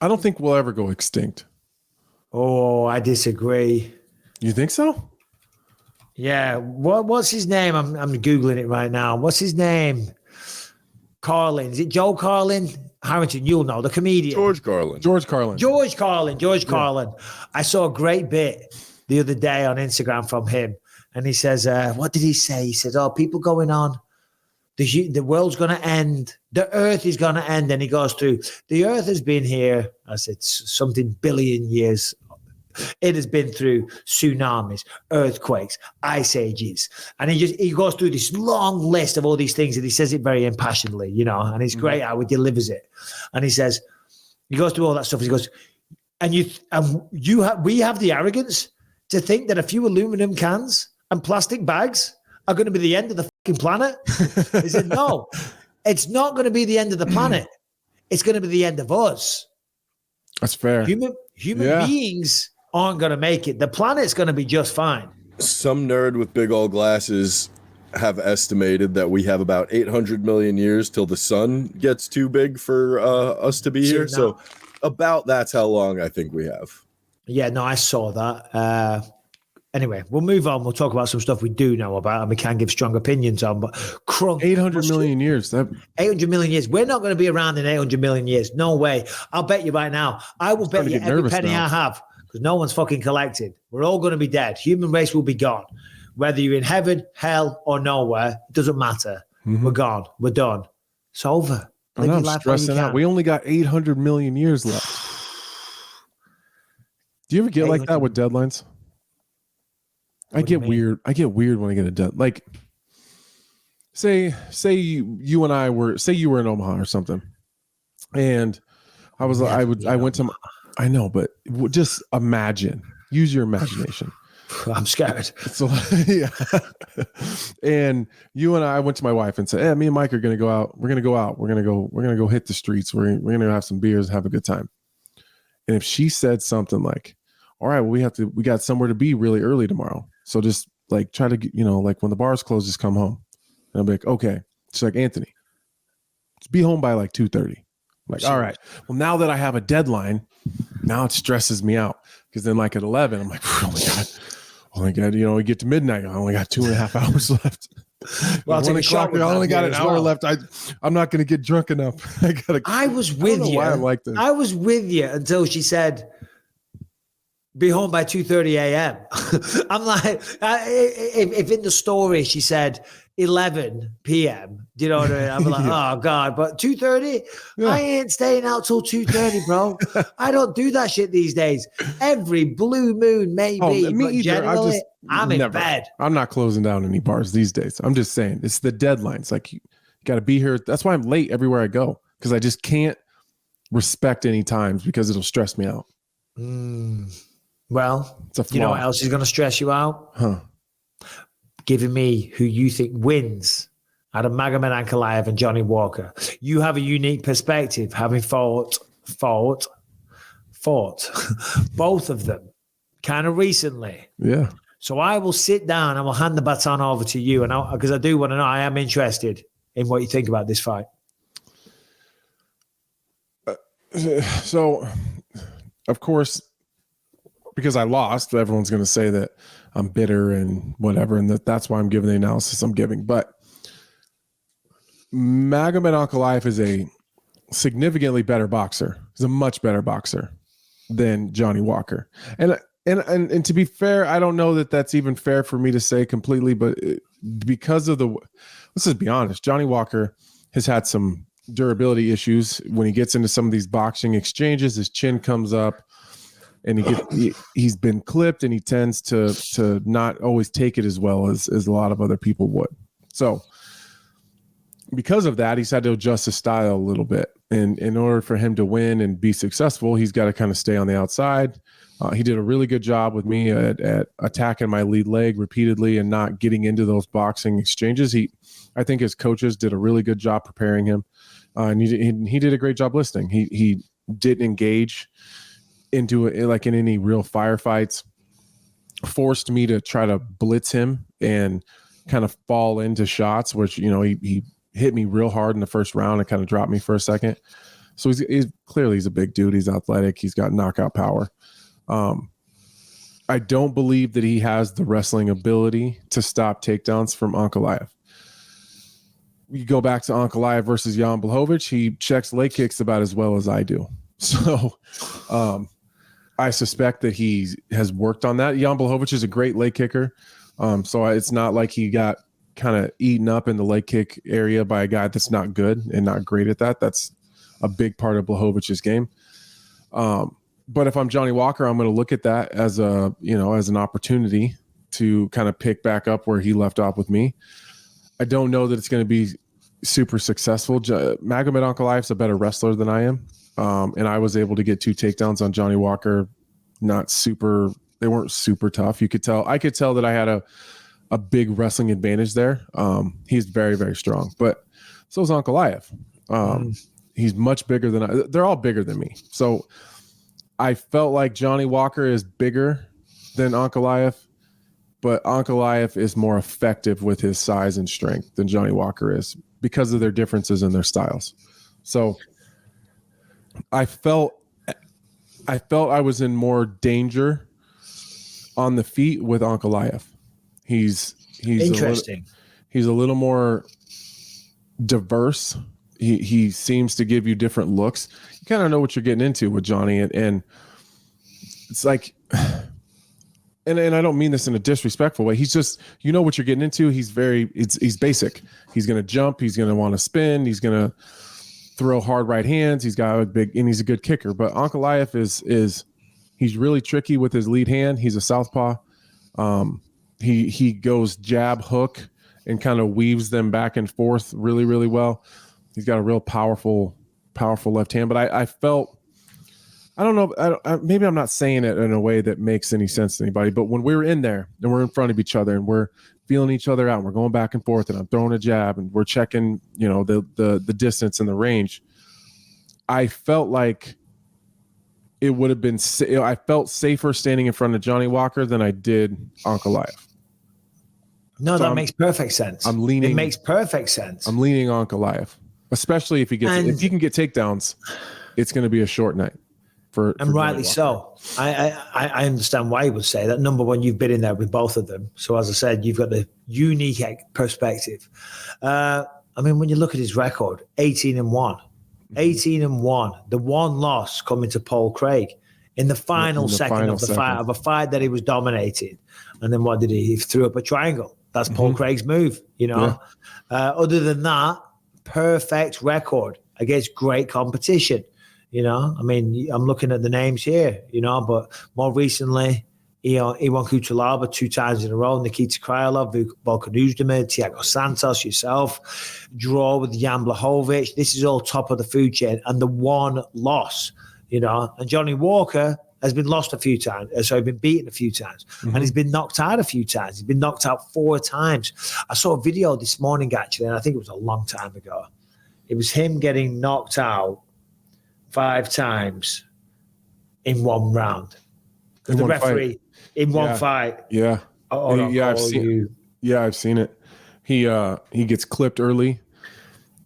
I don't think we'll ever go extinct. Oh, I disagree. You think so? Yeah. What's his name? I'm Googling it right now. What's his name? Carlin. Is it Joe Carlin? Harrington, you'll know, the comedian. George Carlin. I saw a great bit the other day on Instagram from him. And he says, what did he say? He says, people going on. The world's going to end. The Earth is going to end. And he goes through, the Earth has been here, I said, something billion years. It has been through tsunamis, earthquakes, ice ages. And he goes through this long list of all these things, and he says it very impassionedly, and it's great how he delivers it. And he says, he goes through all that stuff. He goes, we have the arrogance to think that a few aluminum cans and plastic bags are going to be the end of the fucking planet. He said, no, it's not going to be the end of the planet. It's going to be the end of us. That's fair. Human beings aren't going to make it. The planet's going to be just fine. Some nerd with big old glasses have estimated that we have about 800 million years till the sun gets too big for us to be here. So about that's how long I think we have. Yeah, no, I saw that. Anyway, we'll move on. We'll talk about some stuff we do know about and we can give strong opinions on. But 800 million years. 800 million years. We're not going to be around in 800 million years. No way. I'll bet you right now. I will bet you every penny I have, because no one's fucking collected. We're all going to be dead. Human race will be gone. Whether you're in heaven, hell, or nowhere, it doesn't matter. We're gone. We're done. It's over. I'm stressing out. We only got 800 million years left. Do you ever get like that with deadlines? I get weird when I get a deadline. Like, say you and I were, say you were in Omaha or something, and I was I went to, I know, but just imagine, use your imagination. I'm scared. So yeah, and you and I went to my wife and said, "Hey, me and Mike are gonna go out. We're gonna go out. We're gonna go hit the streets. We're gonna have some beers and have a good time." And if she said something like, "All right, well, we got somewhere to be really early tomorrow, so just like try to get, like when the bars close, just come home." And I'll be like, "Okay." She's like, "Anthony, be home by like 2:30. Like, all right. Well, now that I have a deadline, now it stresses me out because then like at 11, I'm like, oh my God, we get to midnight. I only got 2.5 hours left. Well, like 1 o'clock, I only got an hour left. I'm not going to get drunk enough. I was with you. Why I'm like this. I was with you until she said, be home by 2:30 a.m. I'm like, if in the story she said 11 p.m., do you know what I mean? I'm like, oh God, but 2:30? Yeah. I ain't staying out till 2:30, bro. I don't do that shit these days. Every blue moon, maybe, me but either. generally, I'm in bed. I'm not closing down any bars these days. I'm just saying, it's the deadlines. Like, you got to be here. That's why I'm late everywhere I go, because I just can't respect any times because it'll stress me out. Well, it's a flaw. You know what else is going to stress you out? Huh? Giving me who you think wins out of Magomed Ankalaev and Johnny Walker. You have a unique perspective, having fought both of them kind of recently. Yeah. So I will sit down and we'll hand the baton over to you, and because I do want to know, I am interested in what you think about this fight. So, of course, because I lost, everyone's going to say that I'm bitter and whatever, and that's why I'm giving the analysis I'm giving. But Magomed Ankalaev is a significantly better boxer. He's a much better boxer than Johnny Walker. And to be fair, I don't know that that's even fair for me to say completely, but because of let's just be honest, Johnny Walker has had some durability issues. When he gets into some of these boxing exchanges, his chin comes up. And he's been clipped, and he tends to not always take it as well as a lot of other people would. So because of that, he's had to adjust his style a little bit. And in order for him to win and be successful, he's got to kind of stay on the outside. He did a really good job with me at attacking my lead leg repeatedly and not getting into those boxing exchanges. I think his coaches did a really good job preparing him. And he did a great job listening. He didn't engage into it like in any real firefights, forced me to try to blitz him and kind of fall into shots, which, he hit me real hard in the first round and kind of dropped me for a second. So he's clearly a big dude. He's athletic. He's got knockout power. I don't believe that he has the wrestling ability to stop takedowns from Ankalaev. You go back to Ankalaev versus Jan Blachowicz, he checks leg kicks about as well as I do. So, I suspect that he has worked on that. Jan Blachowicz is a great leg kicker. So it's not like he got kind of eaten up in the leg kick area by a guy that's not good and not great at that. That's a big part of Blachowicz's game. But if I'm Johnny Walker, I'm going to look at that as as an opportunity to kind of pick back up where he left off with me. I don't know that it's going to be super successful. Magomed Ankalaev's a better wrestler than I am. And I was able to get 2 takedowns on Johnny Walker. They weren't super tough. I could tell that I had a big wrestling advantage there. He's very, very strong, but so is Ankalaev. He's much bigger than they're all bigger than me. So I felt like Johnny Walker is bigger than Ankalaev, but Ankalaev is more effective with his size and strength than Johnny Walker is because of their differences in their styles. So I felt I was in more danger on the feet with Ankalaev. He's interesting. He's a little more diverse. He seems to give you different looks. You kind of know what you're getting into with Johnny, and it's like, and I don't mean this in a disrespectful way. He's just, you know what you're getting into. He's basic. He's going to jump. He's going to want to spin. He's going to throw hard right hands. He's got a big, and he's a good kicker. But Ankalaev he's really tricky with his lead hand. He's a southpaw. He goes jab, hook, and kind of weaves them back and forth really, really well. He's got a real powerful left hand. But I felt, I don't know, maybe I'm not saying it in a way that makes any sense to anybody, but when we were in there and we're in front of each other and we're feeling each other out and we're going back and forth and I'm throwing a jab and we're checking, the distance and the range, I felt like it would have been, I felt safer standing in front of Johnny Walker than I did Ankalaev. No, so that makes perfect sense. It makes perfect sense. I'm leaning Ankalaev. especially if he can get takedowns. It's going to be a short night. And rightly so. I understand why he would say that. Number one, you've been in there with both of them. So as I said, you've got the unique perspective. I mean, when you look at his record, 18-1. 18-1. The one loss coming to Paul Craig in the final second of the fight, of a fight that he was dominating. And then what did he? He threw up a triangle. That's Paul Craig's move, you know. Yeah. Other than that, perfect record against great competition. You know, I mean, I'm looking at the names here, you know, but more recently, Ivan Kutalaba 2 times in a row, Nikita Krylov, Volk and Usman, Thiago Santos, yourself, draw with Jan Blachowicz. This is all top of the food chain. And the one loss, you know, and Johnny Walker has been lost a few times. So he's been beaten a few times. And he's been knocked out a few times. He's been knocked out 4 times. I saw a video this morning, actually, and I think it was a long time ago. It was him getting knocked out 5 times in one round. The referee fight. In one fight. Yeah. I've seen it. He gets clipped early,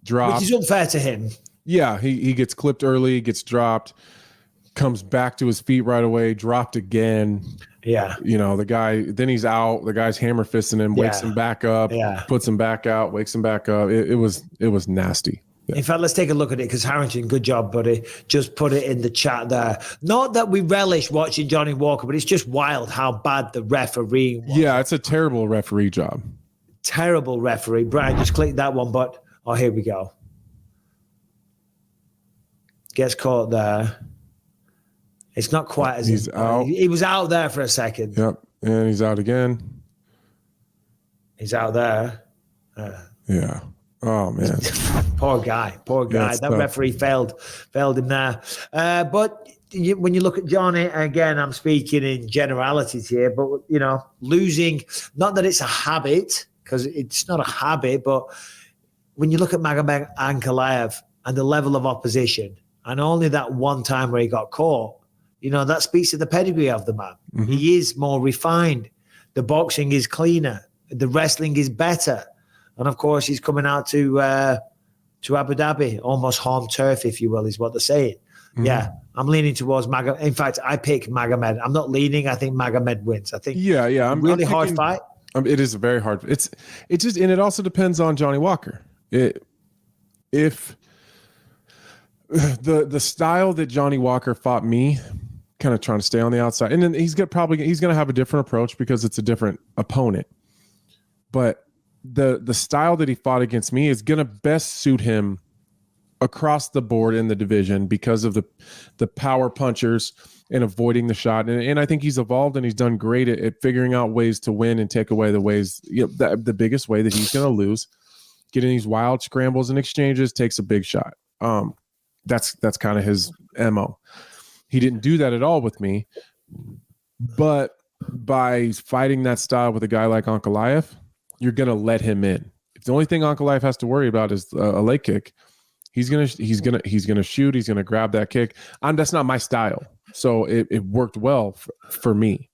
dropped. Which is unfair to him. Yeah, he gets clipped early, gets dropped, comes back to his feet right away, dropped again. Yeah. You know, the guy, then he's out. The guy's hammer fisting him, wakes him back up, puts him back out, wakes him back up. It was nasty. Yeah. In fact, let's take a look at it because Harrington, good job, buddy. Just put it in the chat there. Not that we relish watching Johnny Walker, but it's just wild how bad the refereeing was. Yeah, it's a terrible referee job. Terrible referee. Brian, just click that one, but here we go. Gets caught there. It's not quite as he's out. He was out there for a second. Yep, and he's out again. He's out there. Yeah. Oh man, poor guy. Yeah, that referee failed him there. But when you look at Johnny, again, I'm speaking in generalities here, but you know, losing, not that it's a habit, because it's not a habit, but when you look at Magomed Anvkeliev and the level of opposition, and only that one time where he got caught, you know, that speaks to the pedigree of the man. He is more refined. The boxing is cleaner. The wrestling is better. And of course, he's coming out to Abu Dhabi, almost home turf, if you will, is what they're saying. Yeah, I'm leaning towards Magomed. In fact, I pick Magomed. I'm not leaning. I think Magomed wins. I think. Yeah. I'm really hard fight. It is a very hard. It just, and it also depends on Johnny Walker. If the style that Johnny Walker fought me, kind of trying to stay on the outside, and then he's going to have a different approach because it's a different opponent, but. The style that he fought against me is going to best suit him across the board in the division because of the power punchers and avoiding the shot. And I think he's evolved and he's done great at figuring out ways to win and take away the ways, you know, the biggest way that he's going to lose, getting these wild scrambles and exchanges, takes a big shot. That's kind of his MO. He didn't do that at all with me, but by fighting that style with a guy like Anvkeliev, you're going to let him in. If the only thing Ankalaev has to worry about is a leg kick, he's going to shoot. He's going to grab that kick. That's not my style. So it worked well for me.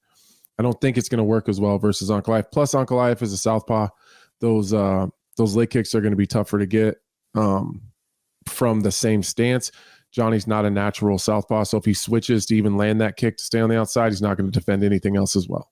I don't think it's going to work as well versus Ankalaev. Plus Ankalaev is a southpaw. Those leg kicks are going to be tougher to get from the same stance. Johnny's not a natural southpaw. So if he switches to even land that kick to stay on the outside, he's not going to defend anything else as well.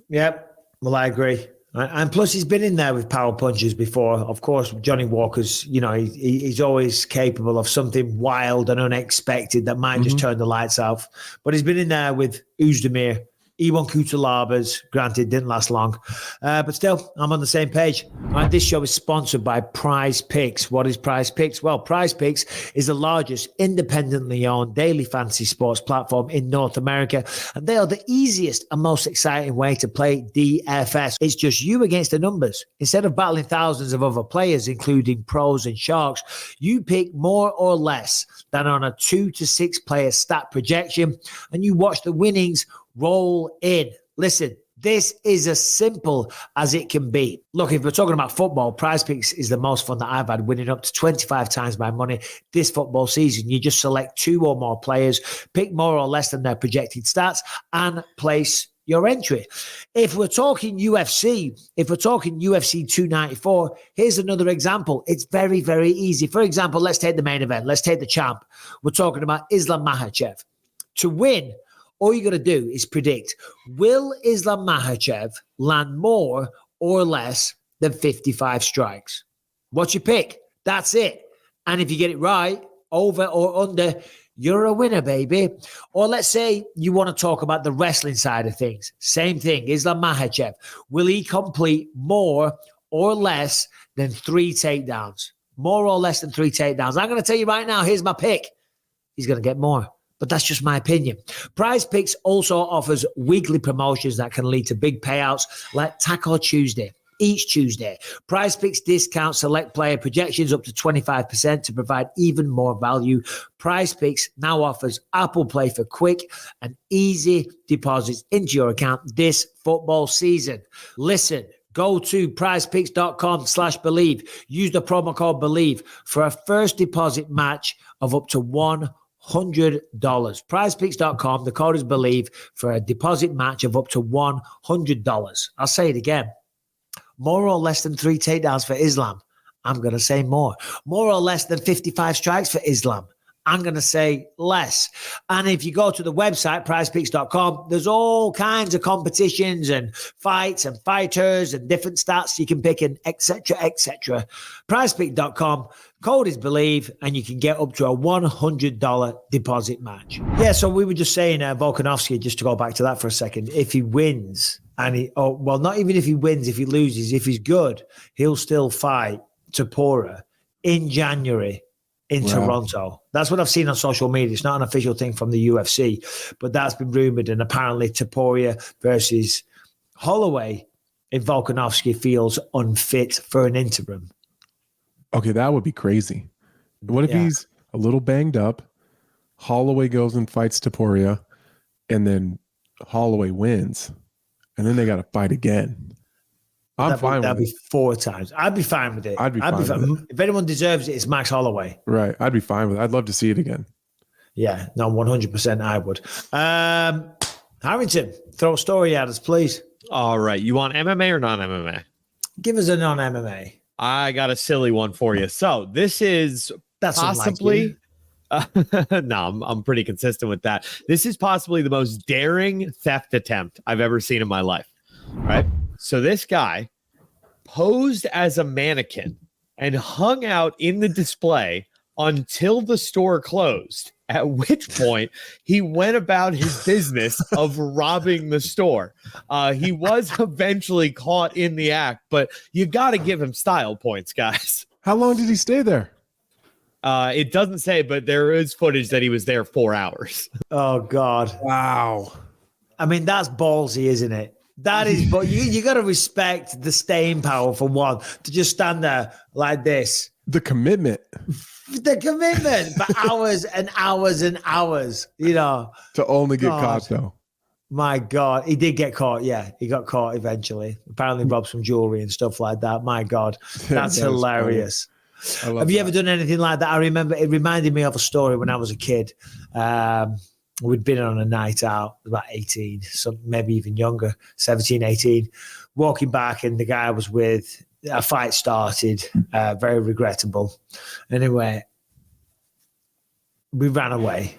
Yep. Well, I agree. And plus, he's been in there with power punches before. Of course, Johnny Walker's, you know, he's always capable of something wild and unexpected that might just turn the lights off. But he's been in there with Uzdemir, Ivan Kutalabas, granted, didn't last long. But still, I'm on the same page. This show is sponsored by Prizepicks. What is Prizepicks? Well, Prizepicks is the largest independently owned daily fantasy sports platform in North America. And they are the easiest and most exciting way to play DFS. It's just you against the numbers. Instead of battling thousands of other players, including pros and sharks, you pick more or less than on a 2 to 6 player stat projection, and you watch the winnings roll in. Listen, this is as simple as it can be. Look, if we're talking about football, Prizepicks is the most fun that I've had, winning up to 25 times my money this football season. You just select 2 or more players, pick more or less than their projected stats, and place your entry. If we're talking UFC 294, here's another example. It's very, very easy. For example, let's take the main event. Let's take the champ. We're talking about Islam Makhachev. To win, all you got to do is predict, will Islam Makhachev land more or less than 55 strikes? What's your pick? That's it. And if you get it right, over or under, you're a winner, baby. Or let's say you want to talk about the wrestling side of things. Same thing. Islam Makhachev. Will he complete more or less than 3 takedowns? More or less than 3 takedowns. I'm going to tell you right now, here's my pick. He's going to get more. But that's just my opinion. Prizepicks also offers weekly promotions that can lead to big payouts like Taco Tuesday. Each Tuesday, Prizepicks discount select player projections up to 25% to provide even more value. Prizepicks now offers Apple Pay for quick and easy deposits into your account this football season. Listen, go to prizepicks.com/believe. Use the promo code BELIEVE for a first deposit match of up to $100. Prizepicks.com, the code is BELIEVE for a deposit match of up to $100. I'll say it again. More or less than 3 takedowns for Islam? I'm going to say more. More or less than 55 strikes for Islam? I'm going to say less. And if you go to the website, prizepicks.com, there's all kinds of competitions and fights and fighters and different stats you can pick and etc., etc. Prizepicks.com, code is BELIEVE, and you can get up to a $100 deposit match. Yeah, so we were just saying Volkanovski, just to go back to that for a second, if he wins, and not even if he wins, if he loses, if he's good, he'll still fight Topuria in January in Toronto. That's what I've seen on social media. It's not an official thing from the UFC, but that's been rumored. And apparently Topuria versus Holloway, if Volkanovski feels unfit for an interim. Okay, that would be crazy. What if he's a little banged up, Holloway goes and fights Topuria, and then Holloway wins, and then they got to fight again? That'd be 4 times. I'd be fine with it. I'd be fine with it. If anyone deserves it, it's Max Holloway. Right. I'd be fine with it. I'd love to see it again. Yeah. No, 100% I would. Harrington, throw a story at us, please. All right. You want MMA or non-MMA? Give us a non-MMA. I got a silly one for you. So this is possibly... no, I'm pretty consistent with that. This is possibly the most daring theft attempt I've ever seen in my life. Right? So this guy posed as a mannequin and hung out in the display until the store closed, at which point he went about his business of robbing the store. He was eventually caught in the act, but you got to give him style points, guys. How long did he stay there? It doesn't say, but there is footage that he was there 4 hours. Oh, God. Wow. I mean, that's ballsy, isn't it? That is, but you got to respect the staying power for one, to just stand there like this. The commitment for hours and hours and hours, to only get caught though. My God, he did get caught. Yeah, he got caught eventually. Apparently robbed some jewelry and stuff like that. My God, that's hilarious. Have you ever done anything like that? I remember it reminded me of a story when I was a kid. We'd been on a night out, about 18, so maybe even younger, 17, 18, walking back, and the guy I was with, a fight started, very regrettable. Anyway, we ran away,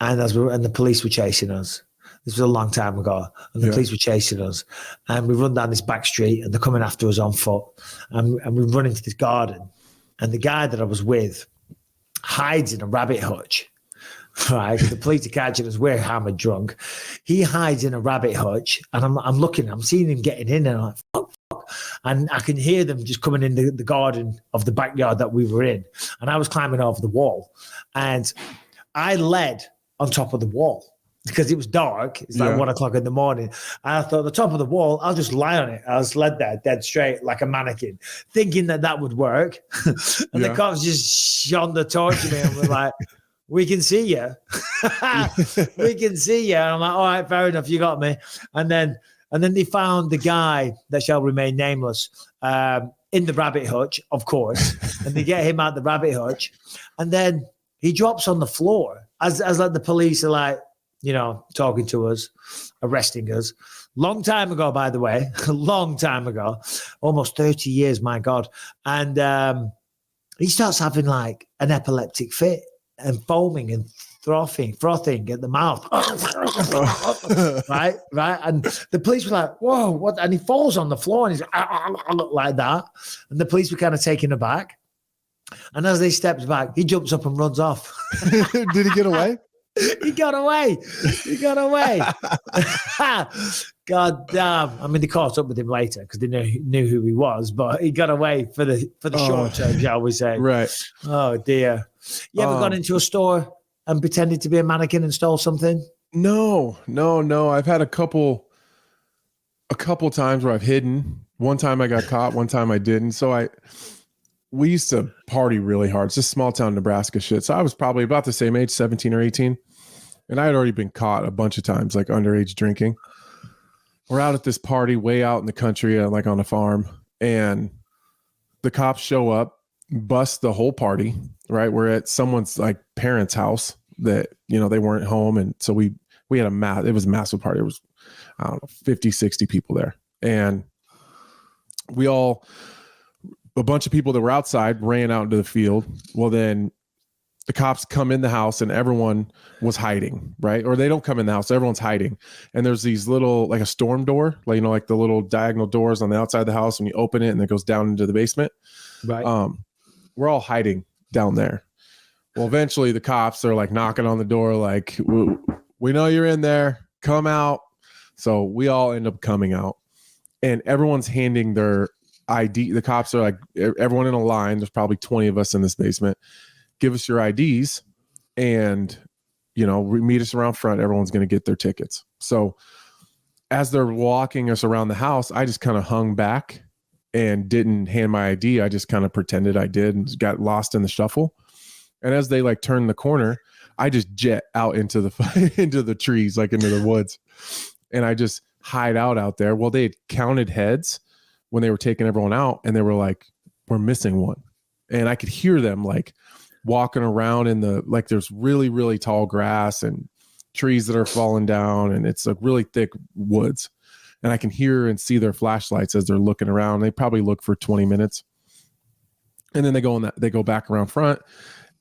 and the police were chasing us. This was a long time ago, and the police were chasing us. And we run down this back street, and they're coming after us on foot. And we run into this garden, and the guy that I was with hides in a rabbit hutch. Right, the police are catching us. We're hammered drunk. He hides in a rabbit hutch, and I'm looking. I'm seeing him getting in, and I'm like, fuck. And I can hear them just coming in the garden of the backyard that we were in. And I was climbing over the wall, and I led on top of the wall because it was dark. It's like 1 o'clock in the morning. And I thought, the top of the wall, I'll just lie on it. I was led there dead straight like a mannequin, thinking that would work. And the cops just shone the torch at me and were like, we can see you. We can see you. And I'm like, all right, fair enough. You got me. And then they found the guy that shall remain nameless in the rabbit hutch, of course. And they get him out the rabbit hutch. And then he drops on the floor as like the police are like, talking to us, arresting us. Long time ago, by the way, long time ago, almost 30 years, my God. And he starts having like an epileptic fit and foaming and frothing at the mouth. right. And the police were like, whoa, what? And he falls on the floor and he's like that. And the police were kind of taken aback. And as they stepped back, he jumps up and runs off. Did he get away? He got away. God damn. I mean, they caught up with him later because they knew who he was, but he got away for the short term, shall we say. Right. Oh, dear. You ever gone into a store and pretended to be a mannequin and stole something? No. I've had a couple times where I've hidden. One time I got caught, one time I didn't. So we used to party really hard. It's just small town Nebraska shit. So I was probably about the same age, 17 or 18. And I had already been caught a bunch of times, like underage drinking. We're out at this party way out in the country, like on a farm. And the cops show up, bust the whole party, right? We're at someone's like parents' house that, they weren't home. And so we had it was a massive party. It was, I don't know, 50, 60 people there. And a bunch of people that were outside ran out into the field. Well, then the cops come in the house and everyone was hiding, right? Or they don't come in the house, everyone's hiding. And there's these little, like a storm door, like, like the little diagonal doors on the outside of the house, and you open it and it goes down into the basement. Right. We're all hiding down there. Well, eventually the cops are like knocking on the door, like, we know you're in there, come out. So we all end up coming out and everyone's handing their ID. The cops are like, everyone in a line. There's probably 20 of us in this basement. Give us your IDs and, meet us around front. Everyone's going to get their tickets. So as they're walking us around the house, I just kind of hung back and didn't hand my ID. I just kind of pretended I did and got lost in the shuffle. And as they like turned the corner, I just jet out into the trees, like into the woods. And I just hide out there. Well, they had counted heads when they were taking everyone out, and they were like, we're missing one. And I could hear them like walking around like there's really, really tall grass and trees that are falling down, and it's like really thick woods. And I can hear and see their flashlights as they're looking around. They probably look for 20 minutes. And then they go back around front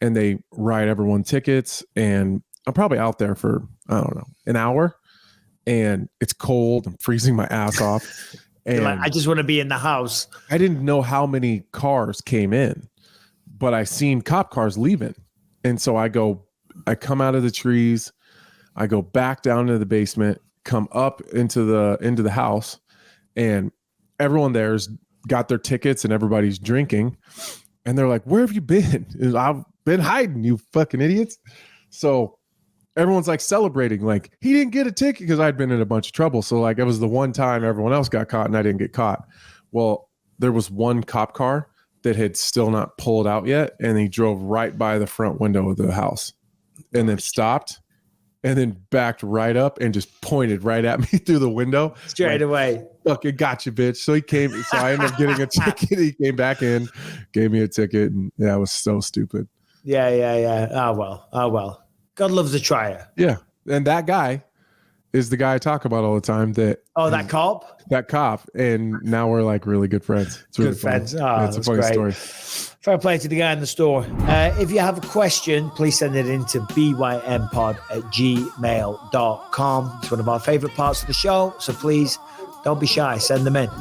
and they write everyone tickets. And I'm probably out there for, I don't know, an hour, and it's cold. I'm freezing my ass off. And I just want to be in the house. I didn't know how many cars came in, but I seen cop cars leaving. And so I come out of the trees, I go back down to the basement, come up into the house, and everyone there's got their tickets and everybody's drinking. And they're like, where have you been? And I've been hiding, you fucking idiots. So everyone's like celebrating, like he didn't get a ticket because I'd been in a bunch of trouble. So like it was the one time everyone else got caught and I didn't get caught. Well, there was one cop car that had still not pulled out yet, and he drove right by the front window of the house and then stopped and then backed right up and just pointed right at me through the window. Straight away. Fucking got you, bitch. So I ended up getting a ticket. He came back in, gave me a ticket, and yeah, it was so stupid. Yeah. Oh well. God loves a trier. Yeah. And that guy is the guy I talk about all the time. That cop? That cop. And now we're like really good friends. It's really good friends. Oh, yeah, it's a funny story. Fair play to the guy in the store. If you have a question, please send it in to bympod@gmail.com. It's one of our favorite parts of the show. So please don't be shy. Send them in.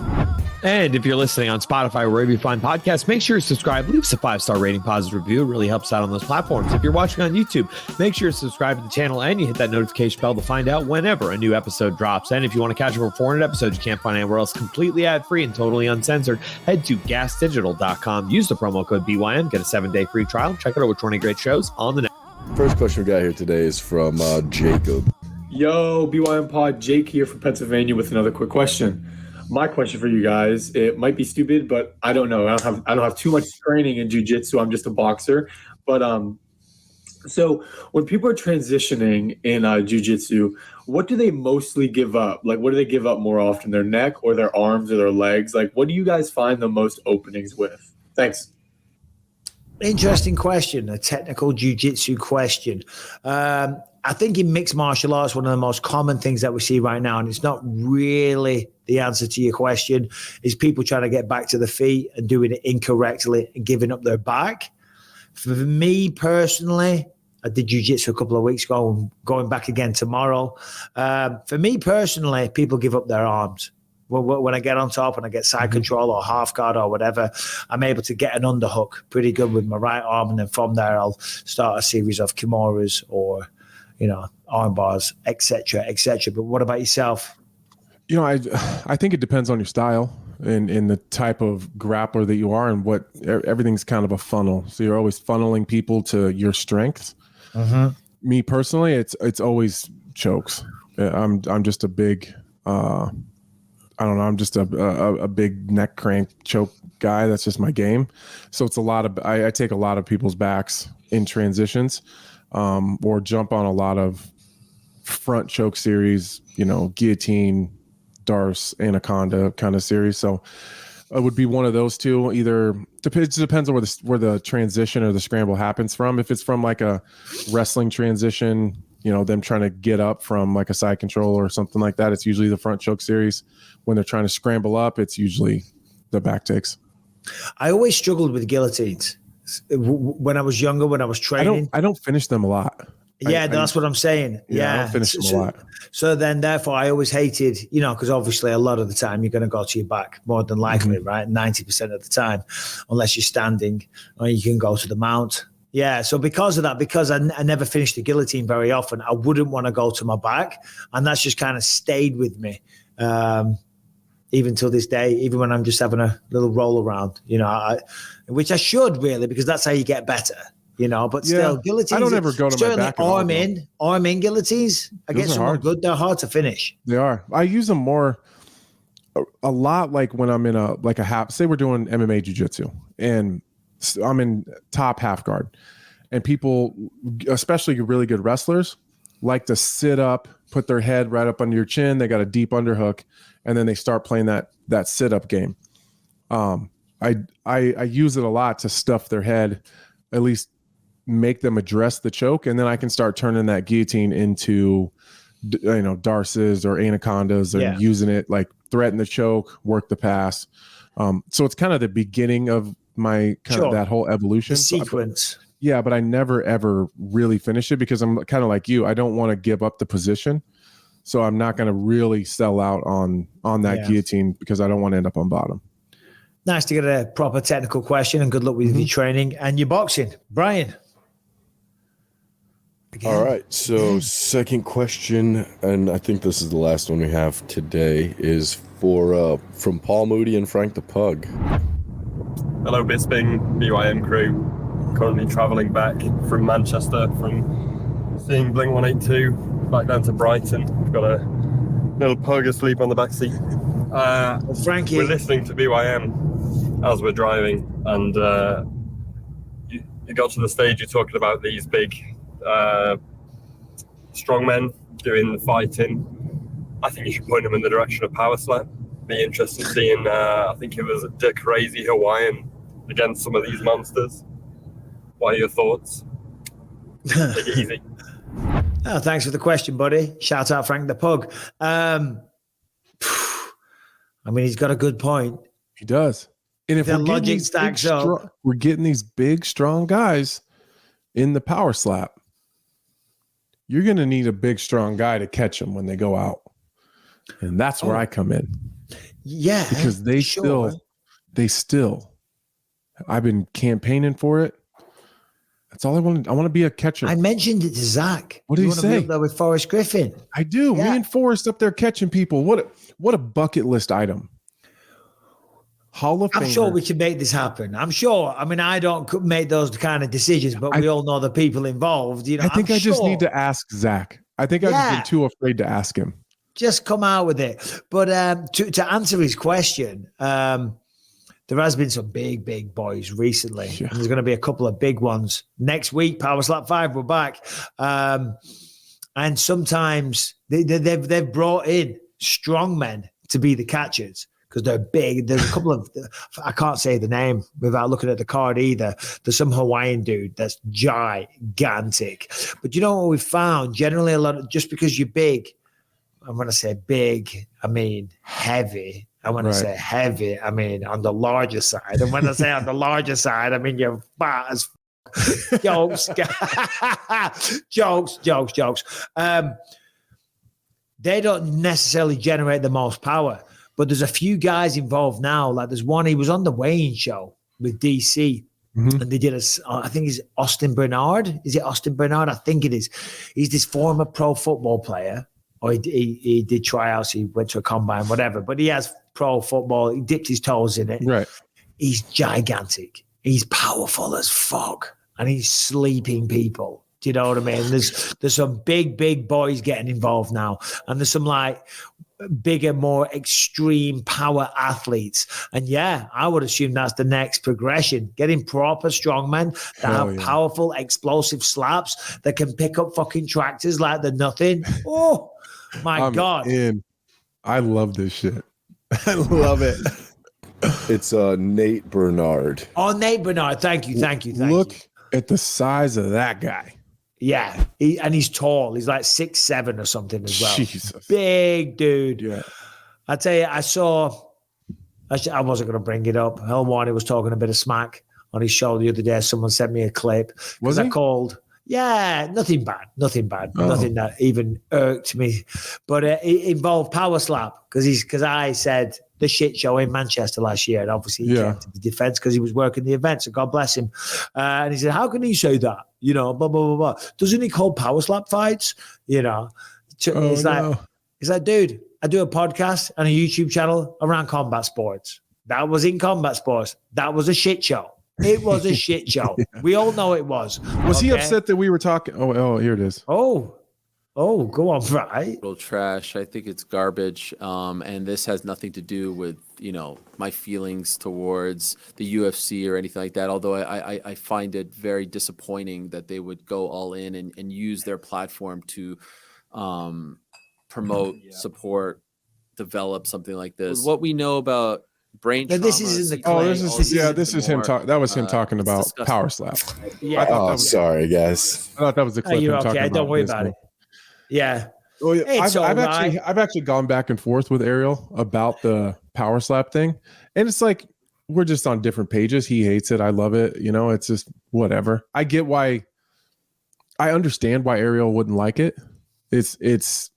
And if you're listening on Spotify or wherever you find podcasts, make sure you subscribe. Leave us a 5-star rating, positive review. It really helps out on those platforms. If you're watching on YouTube, make sure you subscribe to the channel and you hit that notification bell to find out whenever a new episode drops. And if you want to catch over 400 episodes you can't find anywhere else, completely ad-free and totally uncensored, head to gasdigital.com. Use the promo code BYM. Get a 7-day free trial. Check out over 20 great shows on the net. First question we got here today is from Jacob. Yo, BYM Pod, Jake here from Pennsylvania with another quick question. My question for you guys, it might be stupid, but I don't know. I don't have too much training in jiu-jitsu. I'm just a boxer. But so when people are transitioning in jiu-jitsu, what do they mostly give up? Like, what do they give up more often, their neck or their arms or their legs? Like, what do you guys find the most openings with? Thanks. Interesting question, a technical jiu-jitsu question. I think in mixed martial arts, one of the most common things that we see right now, and it's not really the answer to your question, is people trying to get back to the feet and doing it incorrectly and giving up their back. For me personally, I did jiu-jitsu a couple of weeks ago and going back again tomorrow. For me personally, people give up their arms. When I get on top and I get side control or half guard or whatever, I'm able to get an underhook pretty good with my right arm. And then from there, I'll start a series of kimuras or, arm bars, etc., etc. But what about yourself? I think it depends on your style and the type of grappler that you are, and what everything's kind of a funnel. So you're always funneling people to your strengths. Me personally, it's always chokes. I'm just a big, I'm just a big neck crank choke guy. That's just my game. So it's I take a lot of people's backs in transitions, or jump on a lot of front choke series, guillotine, Darce, Anaconda kind of series. So it would be one of those two. Either it depends on where the transition or the scramble happens from. If it's from like a wrestling transition, them trying to get up from like a side control or something like that, it's usually the front choke series. When they're trying to scramble up, it's usually the back takes. I always struggled with guillotines when I was younger, when I was training. I don't finish them a lot. Yeah, that's what I'm saying. Yeah, I don't finish them a lot. So then, therefore, I always hated, because obviously a lot of the time you're going to go to your back, more than likely, right? 90% of the time, unless you're standing, or you can go to the mount. Yeah, so because of that, because I never finished the guillotine very often, I wouldn't want to go to my back, and that's just kind of stayed with me, even till this day. Even when I'm just having a little roll around, which I should really, because that's how you get better. But still, guillotines. I don't ever go to my back. Arm in guillotines. I get some good. They're hard to finish. They are. I use them a lot. Like when I'm in a half. Say we're doing MMA jiu-jitsu, and I'm in top half guard, and people, especially really good wrestlers, like to sit up, put their head right up under your chin. They got a deep underhook, and then they start playing that sit up game. I use it a lot to stuff their head, at least make them address the choke, and then I can start turning that guillotine into, Darces or Anacondas, and using it like threaten the choke, work the pass. So it's kind of the beginning of my of that whole evolution. The sequence. But I never ever really finish it because I'm kind of like you. I don't want to give up the position, so I'm not going to really sell out on that guillotine because I don't want to end up on bottom. Nice to get a proper technical question, and good luck with your training and your boxing. Brian. Again. All right. So second question, and I think this is the last one we have today, is from Paul Moody and Frank the Pug. Hello, Bisping, BYM crew. Currently travelling back from Manchester from seeing Blink 182 back down to Brighton. We've got a little pug asleep on the back seat. Frankie. We're listening to BYM as we're driving, and you got to the stage you're talking about these big strong men doing the fighting. I think you should point them in the direction of power slam. Be interested in seeing, I think it was a crazy Hawaiian against some of these monsters. What are your thoughts? Take it easy. Oh, thanks for the question, buddy. Shout out Frank the Pug. He's got a good point. He does. And if the logic stacks up, we're getting these big, strong guys in the power slap. You're going to need a big, strong guy to catch them when they go out. And that's where I come in. Yeah. Because they still, I've been campaigning for it. That's all I want. I want to be a catcher. I mentioned it to Zach. What did he say? Be up there with Forrest Griffin. I do. Yeah. Me and Forrest up there catching people. What a bucket list item. Hall of Famer. I'm sure we can make this happen. I'm sure. I don't make those kind of decisions, but we all know the people involved. I think I just need to ask Zach. I think I've been too afraid to ask him. Just come out with it. But to answer his question, there has been some big boys recently. Yeah. And there's going to be a couple of big ones next week. Power Slap 5, we're back. And sometimes they've brought in strong men to be the catchers. because they're big. There's a couple of, I can't say the name without looking at the card either. There's some Hawaiian dude that's gigantic. But you know what we found? Generally, just because you're big, and when I say big, I mean heavy. And when I say heavy, I mean on the larger side. And when I say on the larger side, I mean you're fat as jokes. jokes. They don't necessarily generate the most power. But there's a few guys involved now. Like there's one, he was on the weighing show with DC. And they did I think it's Austin Bernard. Is it Austin Bernard? I think it is. He's this former pro football player. Or he did tryouts. He went to a combine, whatever. But he has pro football. He dipped his toes in it. Right. He's gigantic. He's powerful as fuck. And he's sleeping people. Do you know what I mean? There's some big boys getting involved now. And there's some like bigger, more extreme power athletes. And yeah, I would assume that's the next progression. Getting proper strongmen that have powerful, explosive slaps that can pick up fucking tractors like they're nothing. Oh, my God. I love this shit. I love it. It's Nate Bernard. Oh, Nate Bernard. Thank you. Look at the size of that guy. Yeah, and he's tall. He's like 6'7" or something as well. Jesus. Big dude. Yeah. I tell you, I wasn't going to bring it up. Helwani was talking a bit of smack on his show the other day. Someone sent me a clip. Was he? Called. Yeah, nothing bad. Nothing that even irked me. But it involved power slap because I said the shit show in Manchester last year. And obviously he came to the defense because he was working the event. So God bless him. And he said, how can he say that? You know, blah, blah, blah, blah. Doesn't he call power slap fights? You know, he's like, dude, I do a podcast and a YouTube channel around combat sports. That was in combat sports. That was a shit show. It was a shit show. We all know it was. Was he upset that we were talking? Oh, here it is. Oh, go on, right? Total trash. I think it's garbage. And this has nothing to do with, my feelings towards the UFC or anything like that. Although I find it very disappointing that they would go all in and use their platform to promote, support, develop something like this. With what we know about brain trauma. This is in the this is him talking. That was him talking about power slap. Yeah. Sorry, guys. I thought that was the clip. You're him talking okay. about Don't worry about it. Yeah. Well, I've actually gone back and forth with Ariel about the power slap thing, and it's like we're just on different pages. He hates it. I love it. It's just whatever. I get why. I understand why Ariel wouldn't like it. It's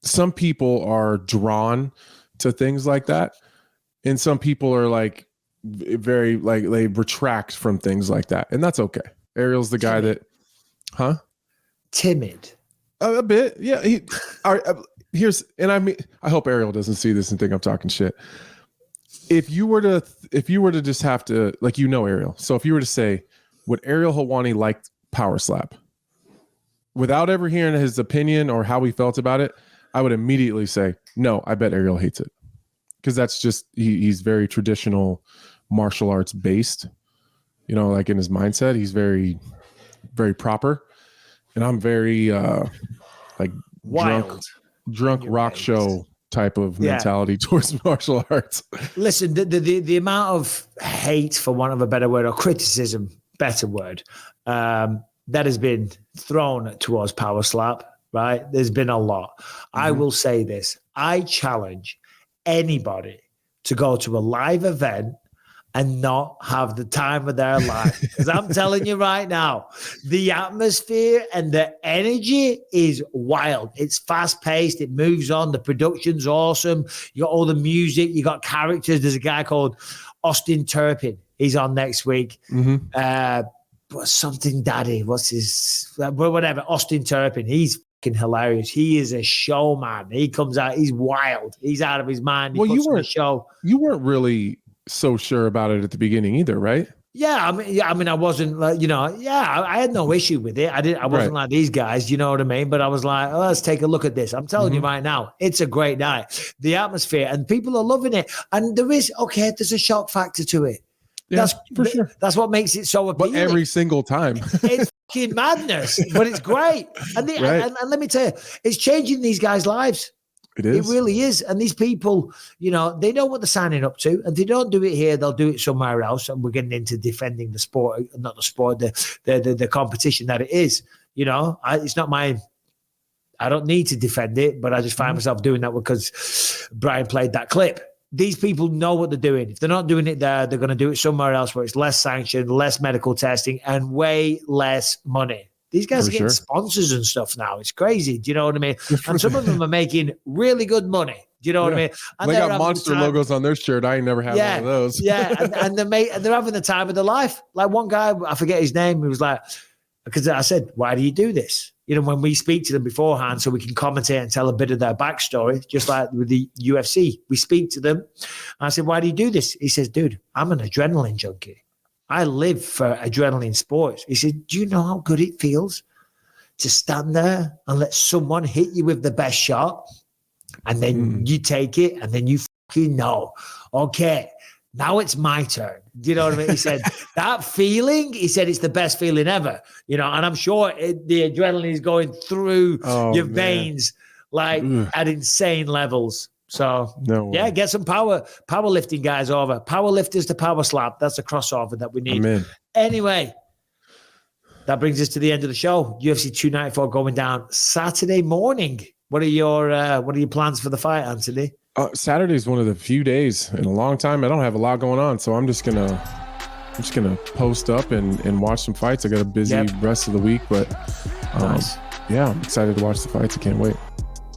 some people are drawn to things like that. And some people are like very like they retract from things like that. And that's okay. Ariel's the guy that, timid. A bit. Yeah. I hope Ariel doesn't see this and think I'm talking shit. If you were to just have to, like, Ariel. So if you were to say, would Ariel Helwani like power slap? Without ever hearing his opinion or how he felt about it, I would immediately say, no, I bet Ariel hates it. Because that's just, he's very traditional martial arts based, like in his mindset, he's very, very proper. And I'm very like wild, drunk rock show type of mentality towards martial arts. Listen, the amount of hate, for want of a better word, or criticism, better word, that has been thrown towards power slap, right? There's been a lot. I will say this. I challenge anybody to go to a live event and not have the time of their life. Because I'm telling you right now, the atmosphere and the energy is wild. It's fast paced. It moves on. The production's awesome. You got all the music. You got characters. There's a guy called Austin Turpin. He's on next week. Something Daddy. What's his? Whatever. Austin Turpin. He's hilarious. He is a showman. He comes out. He's wild. He's out of his mind. He puts on a show. You weren't really so sure about it at the beginning either, right? Yeah, I mean, I wasn't like, I had no issue with it. I wasn't like these guys, you know what I mean? But I was like, let's take a look at this. I'm telling you right now, it's a great night. The atmosphere and people are loving it. And there's a shock factor to it. Yeah, for sure. That's what makes it so appealing. But every single time. It's fucking madness, but it's great. And let me tell you, it's changing these guys' lives. It is. It really is. And these people, you know, they know what they're signing up to. And if they don't do it here, they'll do it somewhere else. And we're getting into defending the sport, not the sport, the competition that it is. You know, it's not I don't need to defend it, but I just find myself doing that because Brian played that clip. These people know what they're doing. If they're not doing it there, they're going to do it somewhere else where it's less sanctioned, less medical testing, and way less money. These guys are getting sponsors and stuff now. It's crazy. Do you know what I mean? And some of them are making really good money. Do you know what I mean? And they got monster logos on their shirt. I ain't never had one of those. and they're having the time of their life. Like one guy, I forget his name, he was like, because I said, why do you do this? You know, when we speak to them beforehand so we can commentate and tell a bit of their backstory, just like with the UFC. We speak to them. And I said, why do you do this? He says, dude, I'm an adrenaline junkie. I live for adrenaline sports. He said, do you know how good it feels to stand there and let someone hit you with the best shot? And then you take it and then you fucking know, okay, now it's my turn. Do you know what I mean? He said, that feeling, he said, it's the best feeling ever. You know, and I'm sure the adrenaline is going through your veins like at insane levels. So, get some powerlifting guys over. Powerlifters to power slap. That's a crossover that we need. Amen. Anyway, that brings us to the end of the show. UFC 294 going down Saturday morning. What are your plans for the fight, Anthony? Saturday is one of the few days in a long time I don't have a lot going on, so I'm just gonna post up and watch some fights. I got a busy rest of the week, but nice. I'm excited to watch the fights. I can't wait.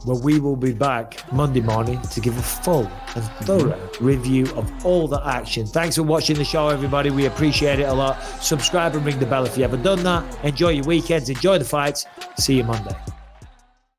Well, we will be back Monday morning to give a full and thorough review of all the action. Thanks for watching the show, everybody. We appreciate it a lot. Subscribe and ring the bell if you haven't done that. Enjoy your weekends. Enjoy the fights. See you Monday.